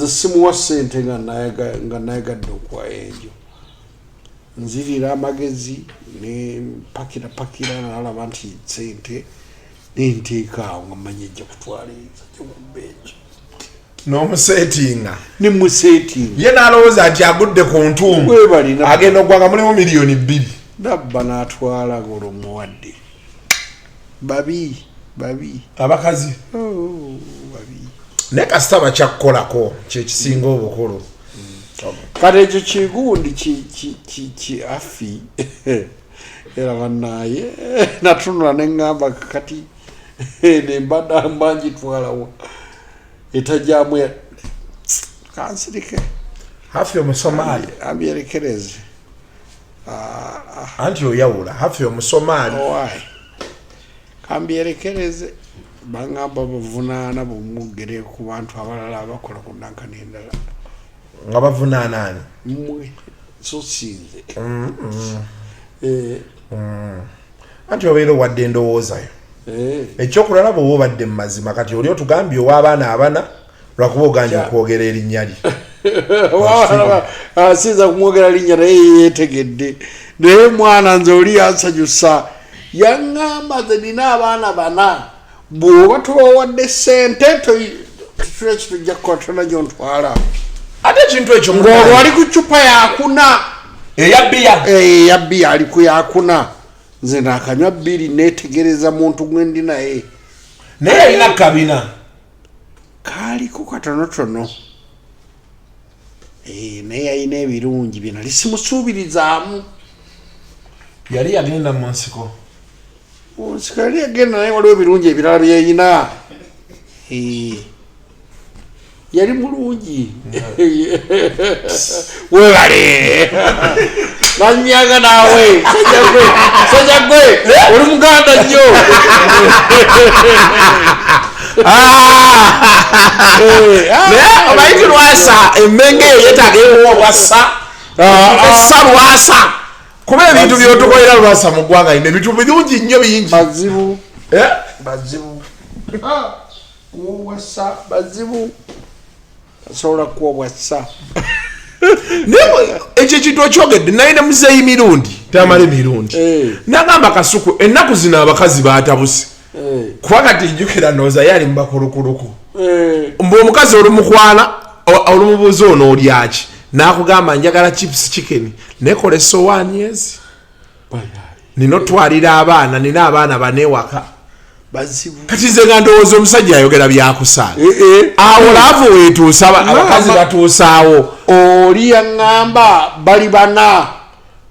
simuwa ssente nga nayegadde okuwa enjo nzirira amagezi nepakira nalaba nti ssente nenteeka awo nga mmanyi ejja kutwaliza kyokubba ekyo n'omuseetinga nemuseetinga ye n'alowooza nti agudde ku ntuumu agenda oggwanga mulimu miliyoni 2 nabba n'atwala ng'olwomuwadde babi abakazi babi naye kasita bakyakkolako kyekisinga obukulu kati ekyo kigundi ki afi era bannaye natunula neŋŋamba kati nembadde mbangitwalawo etajjamu kansirike hafi omusomaali ambyerekereze anti oyawula hafi omusomaali kambyerekereze baŋŋamba bavunaana bumugere ku bantu abalala abakola ku nankani endala nga bavunaana ani mmwe so sinze anti obeera owadde endowoozayo ekyokulala bweoba obadde mu mazima kati oli otugambye ow'abaana abana lwakuba oganja okwogera erinnya lye asiza kumwogera linnya naye yeetegedde naye mwana nze oli yansanyusa yaŋŋamba nze nina abaana bana bw'oba tubawadde ssente tutula kitujja kukotona gyontwala ate ekintu ekyo ng'olwo ali ku cupa yakuna eya bbiya ali ku yakuna nze naakanywa bbiri neetegereza muntu gwendi naye naye yalina kabina kaaliko katonotono naye yalina ebirungi bye nali simusuubirizaamu yali yagenda mu nsiko nsiko yali yagenda naye waliwo ebirungi ebirala byeyina yali mulungi webale nanyaga naawe sajja gwe oli muganda nnyo omanyi Lwasa emmenge eyo yeetaaga ewa Lwasa essa Lwasa kuba ebintu byotukolera Lwasa mu ggwanga lino ebintu birungi nnyo bingi bazibu kuwasa bazibu asobola kuwasa naye ekyo ekintu okyogedde naye ne muzeeyi mirundi tamale mirundi nagamba Kasuku ennaku zino abakazi baatabuse kuba kati njukira nooza yali mu bakulukuluku mbu omukazi olumukwana olumubuuza onoolyaki n'akugamba njagala chips chicken nekola essowaani ezi nina otwalira abaana nina abaana banewaka kati nze nga ndowooza omusajja ayogera byakusaaga awo laavu weetuusa abakazi batuusaawo oli yaŋŋamba bali bana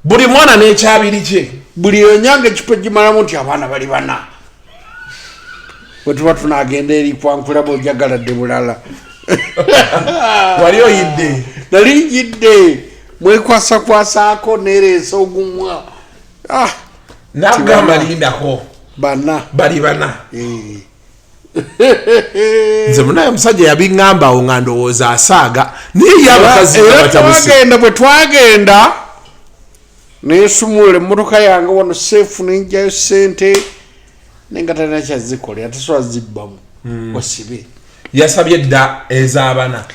buli mwana n'ekyabiri kye buli onyanga ekipo gimalamu nti abaana bali bana bwe tuba tunagenda eri kwankula bwojagaladde bulala wali oyidde nali njidde mwekwasakwasaako nereesa ogumwa nagamba lindako bana bali bana nze munaye omusajja yabiŋŋamba awo nga ndowooza asaaga naye yabakazi twagenda bwe twagenda nesumula emmotoka yange wano seefu nenjayo sente nenga talina kyazikolera tasobola zibbamu wasibe yasabye dda ez'abana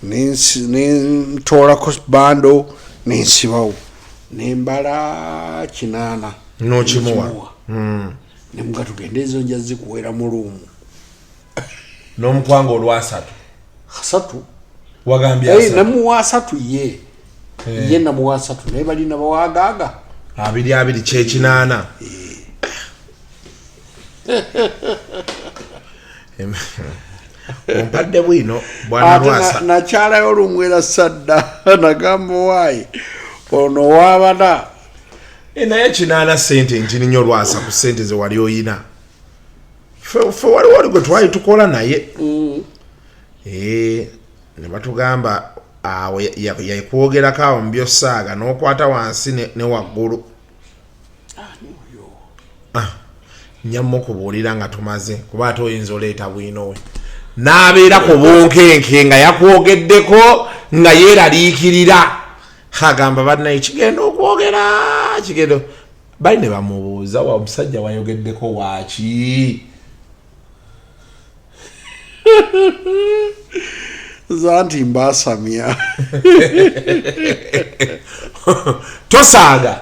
nentoolako bando nensibawo nembala 8 nokimuwa nemuga tugende ezo nja zikuwera mu luumu n'omukwanga olwasatu 3 wagambye namuwa 3 ye namuwa 3 naye balina bawagaaga 2 kyekinaana ompadde bwino bwana Lwasa nakyalayo olumwera sadda nagamba waayi ono waabana naye kinaana sente ntini nnyo Lwasa ku sente ze wali oyina fe wali gwe twali tukola naye ne batugamba awo yakwogerako awo mu byosaaga n'okwata wansi ne waggulu nyamma okubuulira nga tumaze kuba ate oyinza oleeta bwino we n'abeera ku bunkenke nga yakwogeddeko nga yeeraliikirira agamba bannaye kigenda okwogera kigendo bali ne bamubuuza wa omusajja wayogeddeko waaki zanti mbasamya tosaaga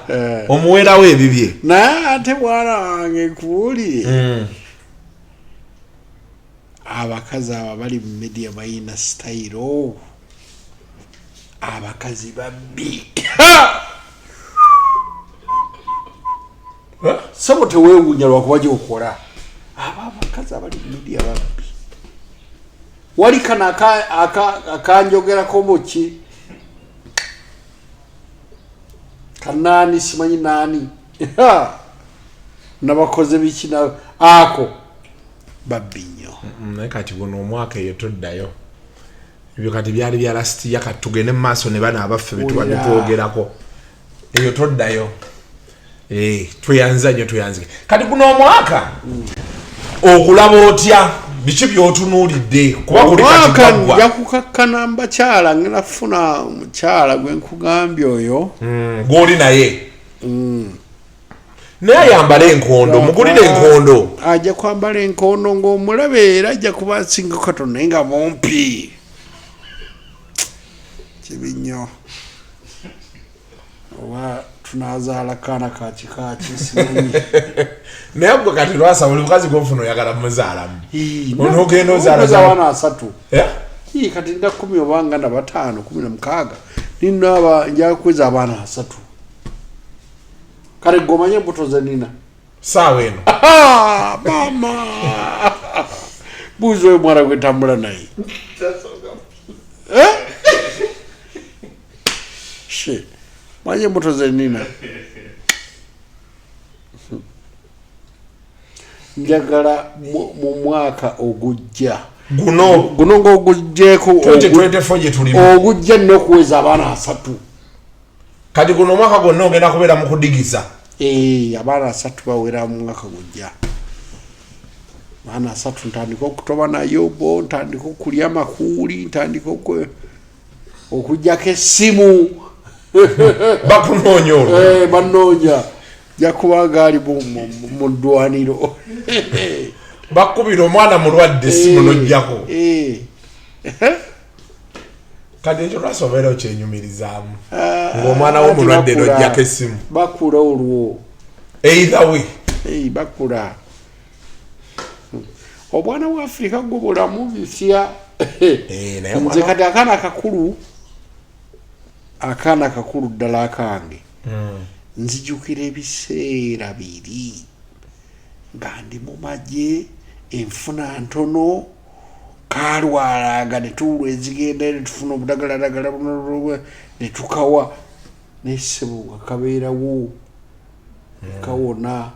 omuwerawo ebibye naye ate bwana wange kuwulire abakazi aba bali mu media bayina sitayiro abakazi babbi sabo tewewuunya lwakuba gyokola abakazi abali mu media babbi wali kana akanjogerako muki kanaani simanyi naani nabakoze biki ako babbi nnyo naye kati buno omwaka eyo toddayo ebyo kati byali bya lasitiya kati tugende mu maaso ne bana abaffe betubadde twogerako eyo toddayo tweyanza nnyo tweyanzike kati guno omwaka okulaba otya biki byotunuulidde kuba kuli kati gwaggwa nja kukakkana mbakyala ngenda kufuna omukyala gwe nkugambye oyo gw'oli naye naye ayambala enkondo mugulire enkondo ajja kwambala enkondo ng'omulabe era ajja kuba nsinga katonda naye nga mumpi kibinyo oba tunazaala kaana kakikaki simanyi naye gwe kati Lwasa buli mukazi gw'ofuna oyagala muzaalamu onogenda ozaala 3 kati nda 10 obanga na 5 16 nina nja kweza abaana 3 kale gomanye embuto ze nina saawa eno mama buzo mwana gwetambula naye she manye embuto ze nina njagala mu mwaka ogujja guno ng'ogujjeeko 2024 gye tulimu ogujja nnyo okuweza abaana 3 kati guno omwaka gwonna ogenda kubeera mu kudigiza abaana 3 bawera mu mwaka gujja abaana 3 ntandika okutoba nayo bo ntandika okulya makuuli ntandika okujjako essimu bakunoonya olwo bannoonya jakubanga ali mu ddwaniro bakubira omwana mulwadde essimu nojjako kati ekyo Lwasa obeera okyenyumirizaamu ng'omwana wo mulwadde nojjako essimu bakula olwo either way bakula obwana bwa Afrika gwo bulamu bifya nze kati akaana akakulu ddala akange nzijukira ebiseera biri nga ndi mu magye enfuna ntono kalwalaga ne tuulwa ezigenda ne tufuna obudagaladagala ne tukawa n'essebo nga kabeerawo kawona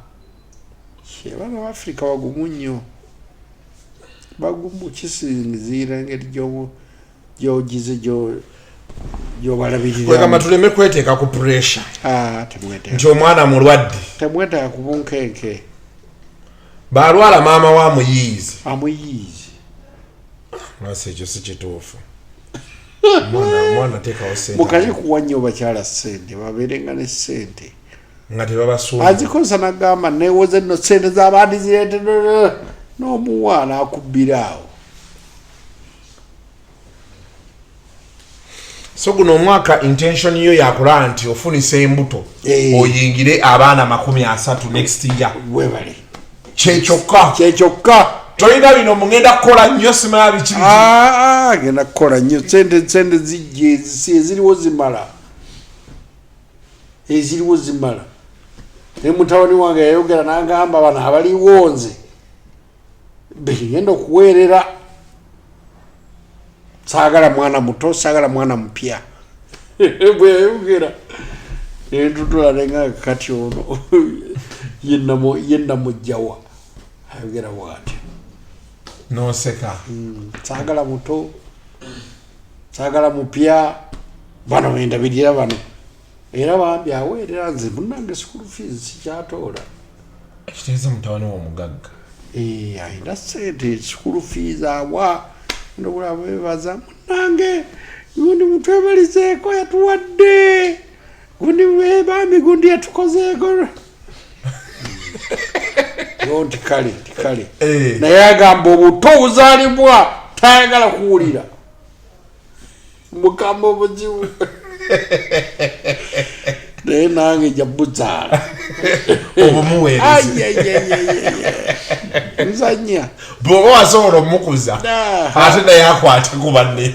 abaana ba Afrika bagumu nnyo bagumu kisinziira engeri gy'ogize gyobalabirira kwegamba tuleme kweteeka ku pressure nti omwana mulwadde temweteeka ku bunkenke baalwala maama wa amuyiizi Lwasa ekyo si kituufu omwana teekawo ssente mukazi kuwa nnyo bakyala ssente babeerenga ne ssente nga tebabasuuba azikosa nagamba newoze nno ssente z'abandi zireete n'omuwa n'akubbira awo so guno omwaka intention yo yakola nti ofunisa embuto oyingire abaana 30 next year webale kyekyoka tolina bino mugenda kukola nnyo simala biki genda kukola nnyo sente zijje eziriwo zimala ne mutabani wange yayogera n'agamba bano abaliwo nze begenda okuweerera saagala mwana muto saagala mwana mupya bwe yayogera entutula nenga kati ono yenna mujjawa ayogera bwatyo noseka saagala muto saagala mupya bano endabirira bano era bambi aweerera nze munnange school fees sikyatoola kitegeeza mutabani w'omugagga ayina ssente school fees awa ndobula bebaza munnange gundi mutwebalizeeko yatuwadde gundi bambi gundi yatukozeeko yo tikale naye agamba obuto obuzaalibwa tayagala kuwulira mukamba obuzibu naye nange jabuzaala obumuweereza nzanya bw'oba wasobola omukuza ate naye akwate ku banne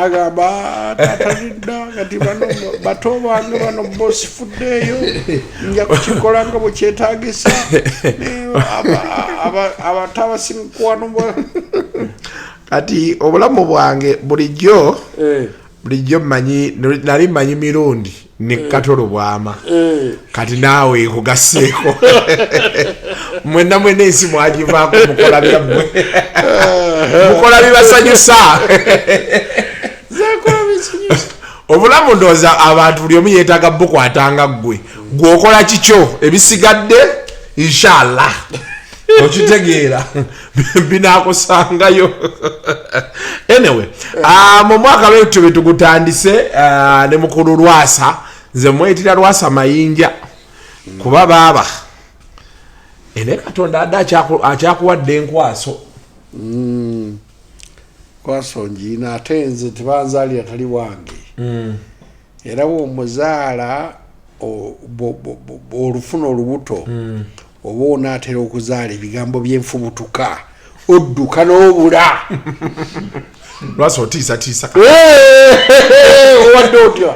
agamba tatalidda kati bano bato bange bano bosifuddeeyo nja kukikola nga bwe kyetaagisa abato abasinkuwano kati obulamu bwange bulijjo nali mmanyi mirundi ne katolo bwama kati naawe ekugasseeko mwena ensi mwagivaako mukola byammwe mukola bibasanyusa obulamu ndowooza abantu buli omu yeetaaga bukwatanga ggwe gweokola kikyo ebisigadde inshallah okitegeera binaakusangayo anyway mu mwaka wetu betugutandise ne mukulu Lwasa nze mwetira Lwasa mayinja kuba baaba ene Katonda adda akyakuwadde enkwaso kwasonjina ate nze tebanzaalira tali wange era bw'omuzaala olufuna olubuto oba onaatera okuzaala ebigambo by'enfubutuka odduka n'obula Lwasa otiisatiisa owadde otya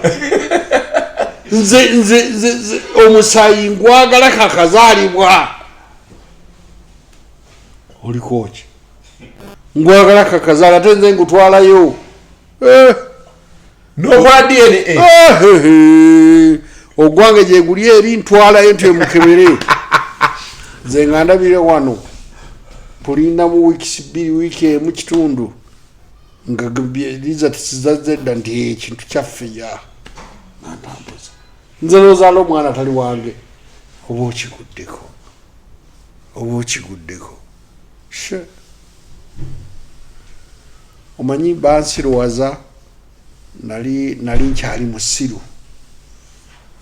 nze omusaayi ngwagala kakazaalibwa oliko ki ngwagala kakazaala ate nze ngutwalayo n'okola DNA ogwange gye guli eri ntwalayo ntemukebere nze nga ndabire wano tulinda mu wiiki 2 wiiki emu kitundu nga liza tisizazedda nti ekintu kyaffe ya natambuza nze nozaala omwana tali wange oba okiguddeko she omanyi bansirowaza nali nkyali musiru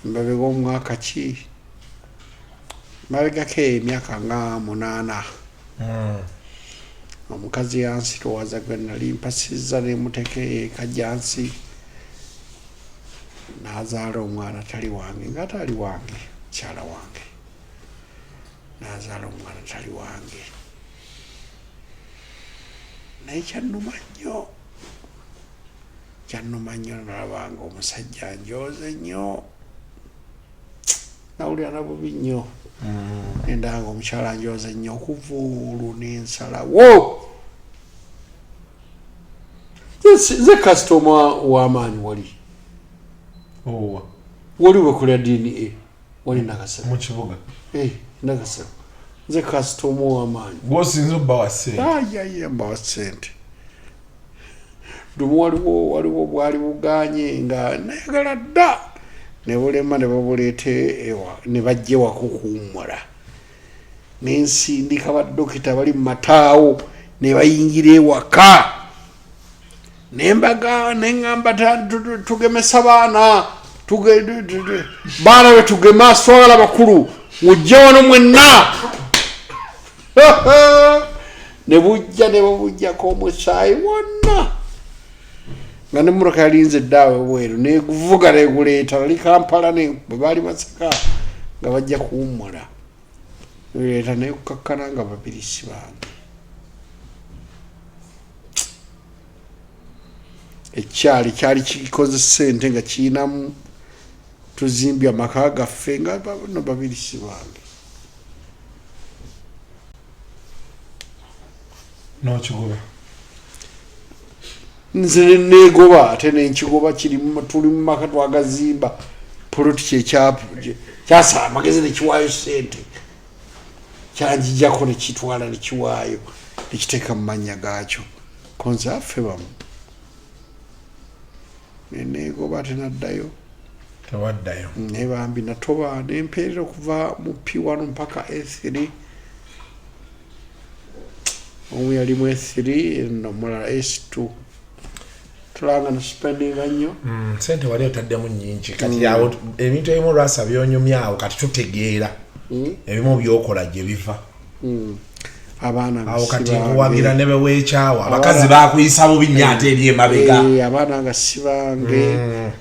mbabega omwaka ki mabegako emyaka nga 8 omukazi yansirowaza gwe nali mpasizza nemuteka ekajjansi nazaala omwana tali wange nga tali wange mukyala wange nazaala omwana tali wange naye kyannuma nnyo nalabanga omusajja njoze nnyo nawulira nabubi nnyo nendanga omukyala njoze nnyo okuvuulu nensalawo ze kasitoma w'amaanyi wali wekolera DNA wali nakasero mukibuga nakasero nze kasitoma w'amaanyi gwosinza obba wa ssente mba wa ssente lumu waliwo bwali buganye nga nayagala dda ne bulema ne babuleeta ewa ne bajja ewaka okuwummula nensindika badokita bali mu mataawo ne bayingira ewaka nembaga neŋŋamba tugemesa baana baana betugema swagala bakulu mujje wano mwenna ne bujja ne babujjako omusaayi wonna nga nemuroka yalinze eddaawe bweru neguvuga neguleeta nali Kampala bwe baali Masaka nga bajja kuwummula leeta nekukakkana nga babirisi bange ekyali kyali kikoze ssente nga kiinamu tuzimbye amaka gaffe nga no babirisi bange n'okigoba nze negoba ate nenkigoba tuli mu maka twagazimba poloti kyasaba amagezi nekiwaayo ssente kyanjijjako nekitwala nekiwaayo nekiteeka mu mannya gaakyo konze affe bamu nenegoba ate naddayo tewaddayo nebambi natoba nempeerera okuva mu P1 mpaka A3 omu yali mu A3 nomulala S2 tulanga nespendinga nnyo sente wali otaddemu nnyingi kati awo ebintu ebimu Lwasa byonyumyawo kati tutegeera ebimu byokola gye biva awo kati nkuwagira ne beweekyawo abakazi bakuyisa bubi nnyo ate eri emabega abaana nga si bange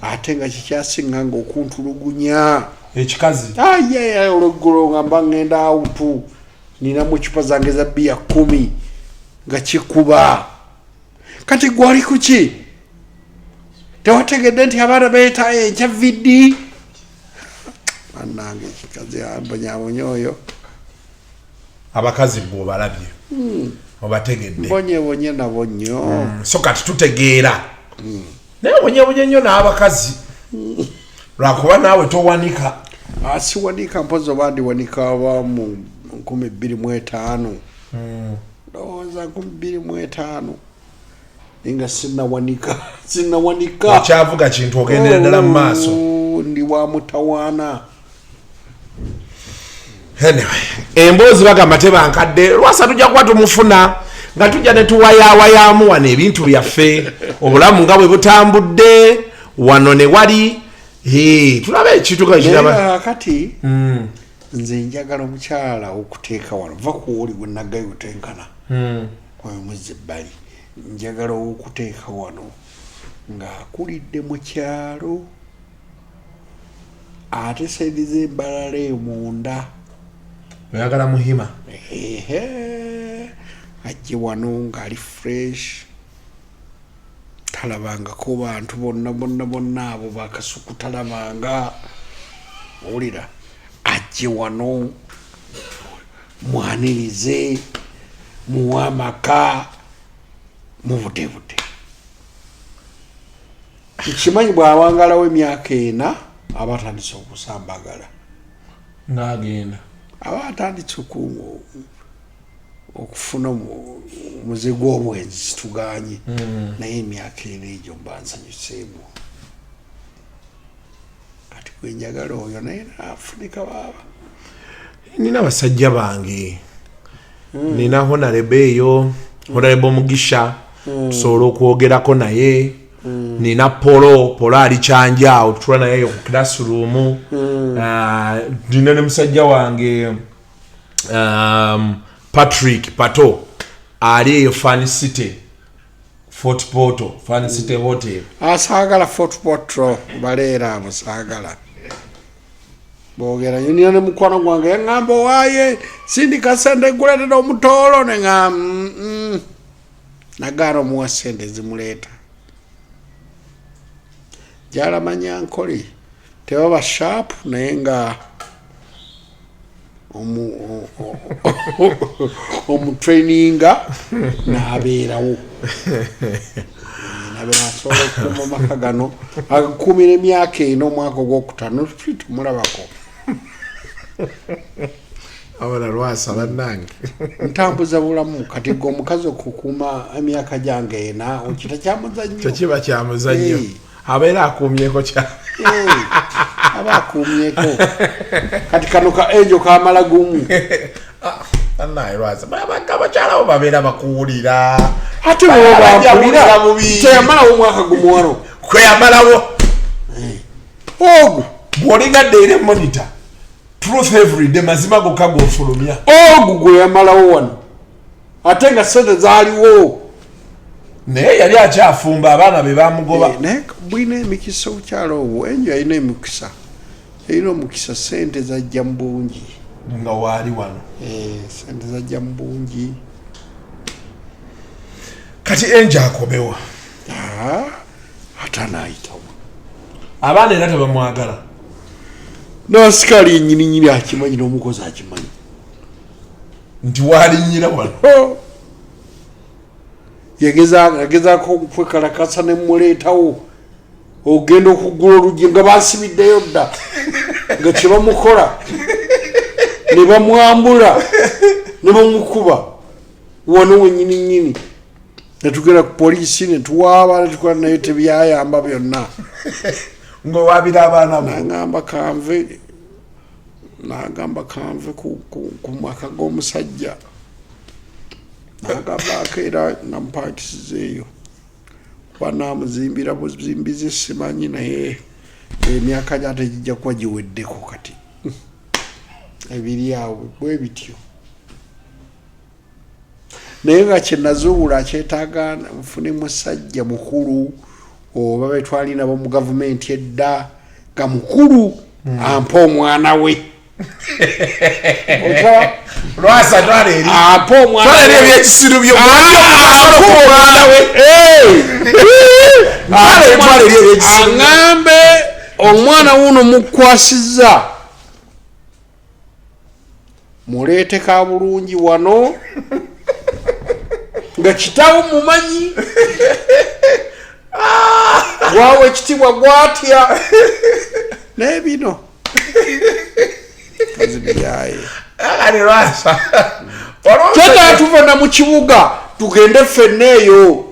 ate nga kikyasinga nga okuntulugunya ekikazi olweggulo nga mba ngenda awutu ninamu ecupa zange za bbiya 10 nga kikuba kati gwali kuki tewategedde nti abaana beeta enkya vidi annange ekikazi ambonyabonya oyo abakazi bwe obalabye obategedde mbonyebonye nabo nnyo so kati tutegeera naye obonyebonye nnyo n'abakazi lwakuba naawe towanika siwanika mpozi oba ndiwanika aba mu 2025 ndowooza 2025 nga sinnawanika okyavuga kintu ogendera ddala mu maaso ndi wa mutawaana anyway emboozi bagamba tebankadde Lwasa tujja kuba tumufuna nga tujja ne tuwayaawayamu wano ebintu byaffe obulamu nga bwe butambudde wano ne wali tulaba ekitukakiraba kati nze njagala omukyala okuteeka wano va kuwoli gwe naggayo otenkana oyo muzze ebbali njagala okuteeka wano ng'akulidde mu kyalo ate saidi z'embalala emunda oyagala muhima ajje wano ng'ali fresh talabangako bantu bonna abo bakasuku talabanga owulira ajje wano mwanirize muwe amaka mu butebude nkimanyi bw'awangalawo emyaka 4 aba atandise okusambagala ng'agenda aba atandise okufuna muze gw'obwenzi situganye naye emyaka 4 egyo mba nsanyuseemu kati gwenjagala oyo naye naafunika baaba nina basajja bange nina honarebe eyo honarebe Mugisha tusobola okwogerako naye nina polo ali kyanjaawo tutula naye ku classroom nina ne musajja wange Patrick Pato ali eyo Fan City Fort Portal Fan City Hotel asaagala Fort Portal baleera abo saagala boogera nina ne mukwano gwange yaŋŋamba waaye sindika sente guleetera omutoolo ne nga nagaana omuwa sente zimuleeta jalamanya nkoli tebaba sharp naye nga omutraininga n'abeerawo nabeera asobola okukuma amaka gano agakuumira emyaka 4 omwaka ogwokutaano tumulabako abala Lwasa bannange ntambuza bulamu kati gwe omukazi okukuuma emyaka gyange 4 okita kyamuzannyo tekiba kyamuzannyo abeera akuumyeko aba akuumyeko kati kano ka ejo kamala gumu annaye Lwasa abakyala bo babeera bakuwulira ate bwebakuwulira teyamalawo omwaka gumu wano kweyamalawo ogu bw'oligadde era monitor truth everyday mazima gokka gofulumya ogu gwe yamalawo wano ate nga sente zaaliwo naye yali akyafumba abaana be bamugoba naye bwina emikisa obukyalo obwo enjo yalina emikisa erina omukisa sente zajja mu bungi nga waali wano sente zajja mu bungi kati enjo akomewa ate anaayitawo abaana era tebamwagala n'asikaali ennyininyini akimanyi n'omukozi akimanyi nti waalinyira wano yagezaako okwekalakasa ne muleetawo ogenda okugula oluggi nga bansibiddeyo dda nga kye bamukola ne bamwambula ne bamukuba wano wennyininyini netugenda ku poliisi netuwaaba netukola naye tebyayamba byonna ng'owaabira abaana n'agamba kanve ku maka g'omusajja n'agabaako era nga mpakisizeeyo kuba naamuzimbira buzimbize simanyi naye emyaka gyate gijja kuba giweddeko kati ebiri awo bwe bityo naye nga kyenazuula akyetaaga nfune musajja mukulu oba betwali nabo mu gavumenti edda nga mukulu ampa omwana we Lwasa twala eri ampa omwana we ebyekisiru byo aŋŋambe omwana wuno mukwasizza muleeteka bulungi wano nga kitawo mumanyi gwawe ekitibwa gwatya naye bino kazibyaye kyetaatuvana mu kibuga tugende ffenna eyo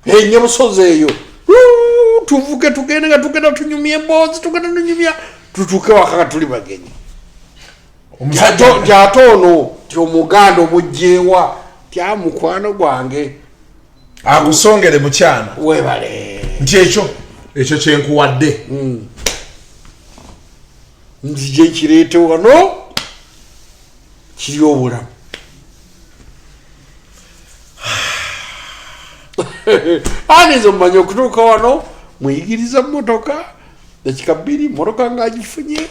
enyabusozi eyo tuvuge tugende nga tugenda tunyumya emboozi tugenda tunyumya tutuuke wakaka tuli bagenyi gyate ono ti omuganda omugjeewa tya mukwano gwange akusongere mukyana webale nti ekyo kyenkuwadde nzije kireete wano kiri obulamu anizo mmanyi okutuuka wano muyigiriza mmotoka dakiika 2 mmotoka ng'agifunye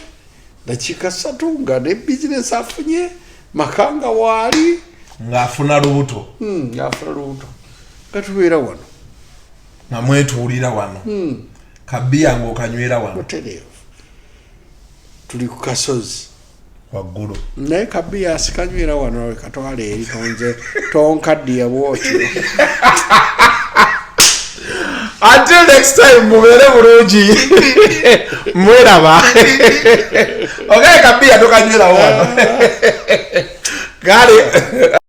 dakiika 3 nga ne bizinesi afunye maka nga waali ng'afuna lubuto nga tubeera wano nga mwetuulira wano kabiya ng'okanywera wano mutereevu tuli ku kasozi waggulu naye kabiya asikanywera wano katwala eri tonze tonkaddiya bwotyo until next time mubeere bulungi mweraba okaye kabiya tokanywera wano gale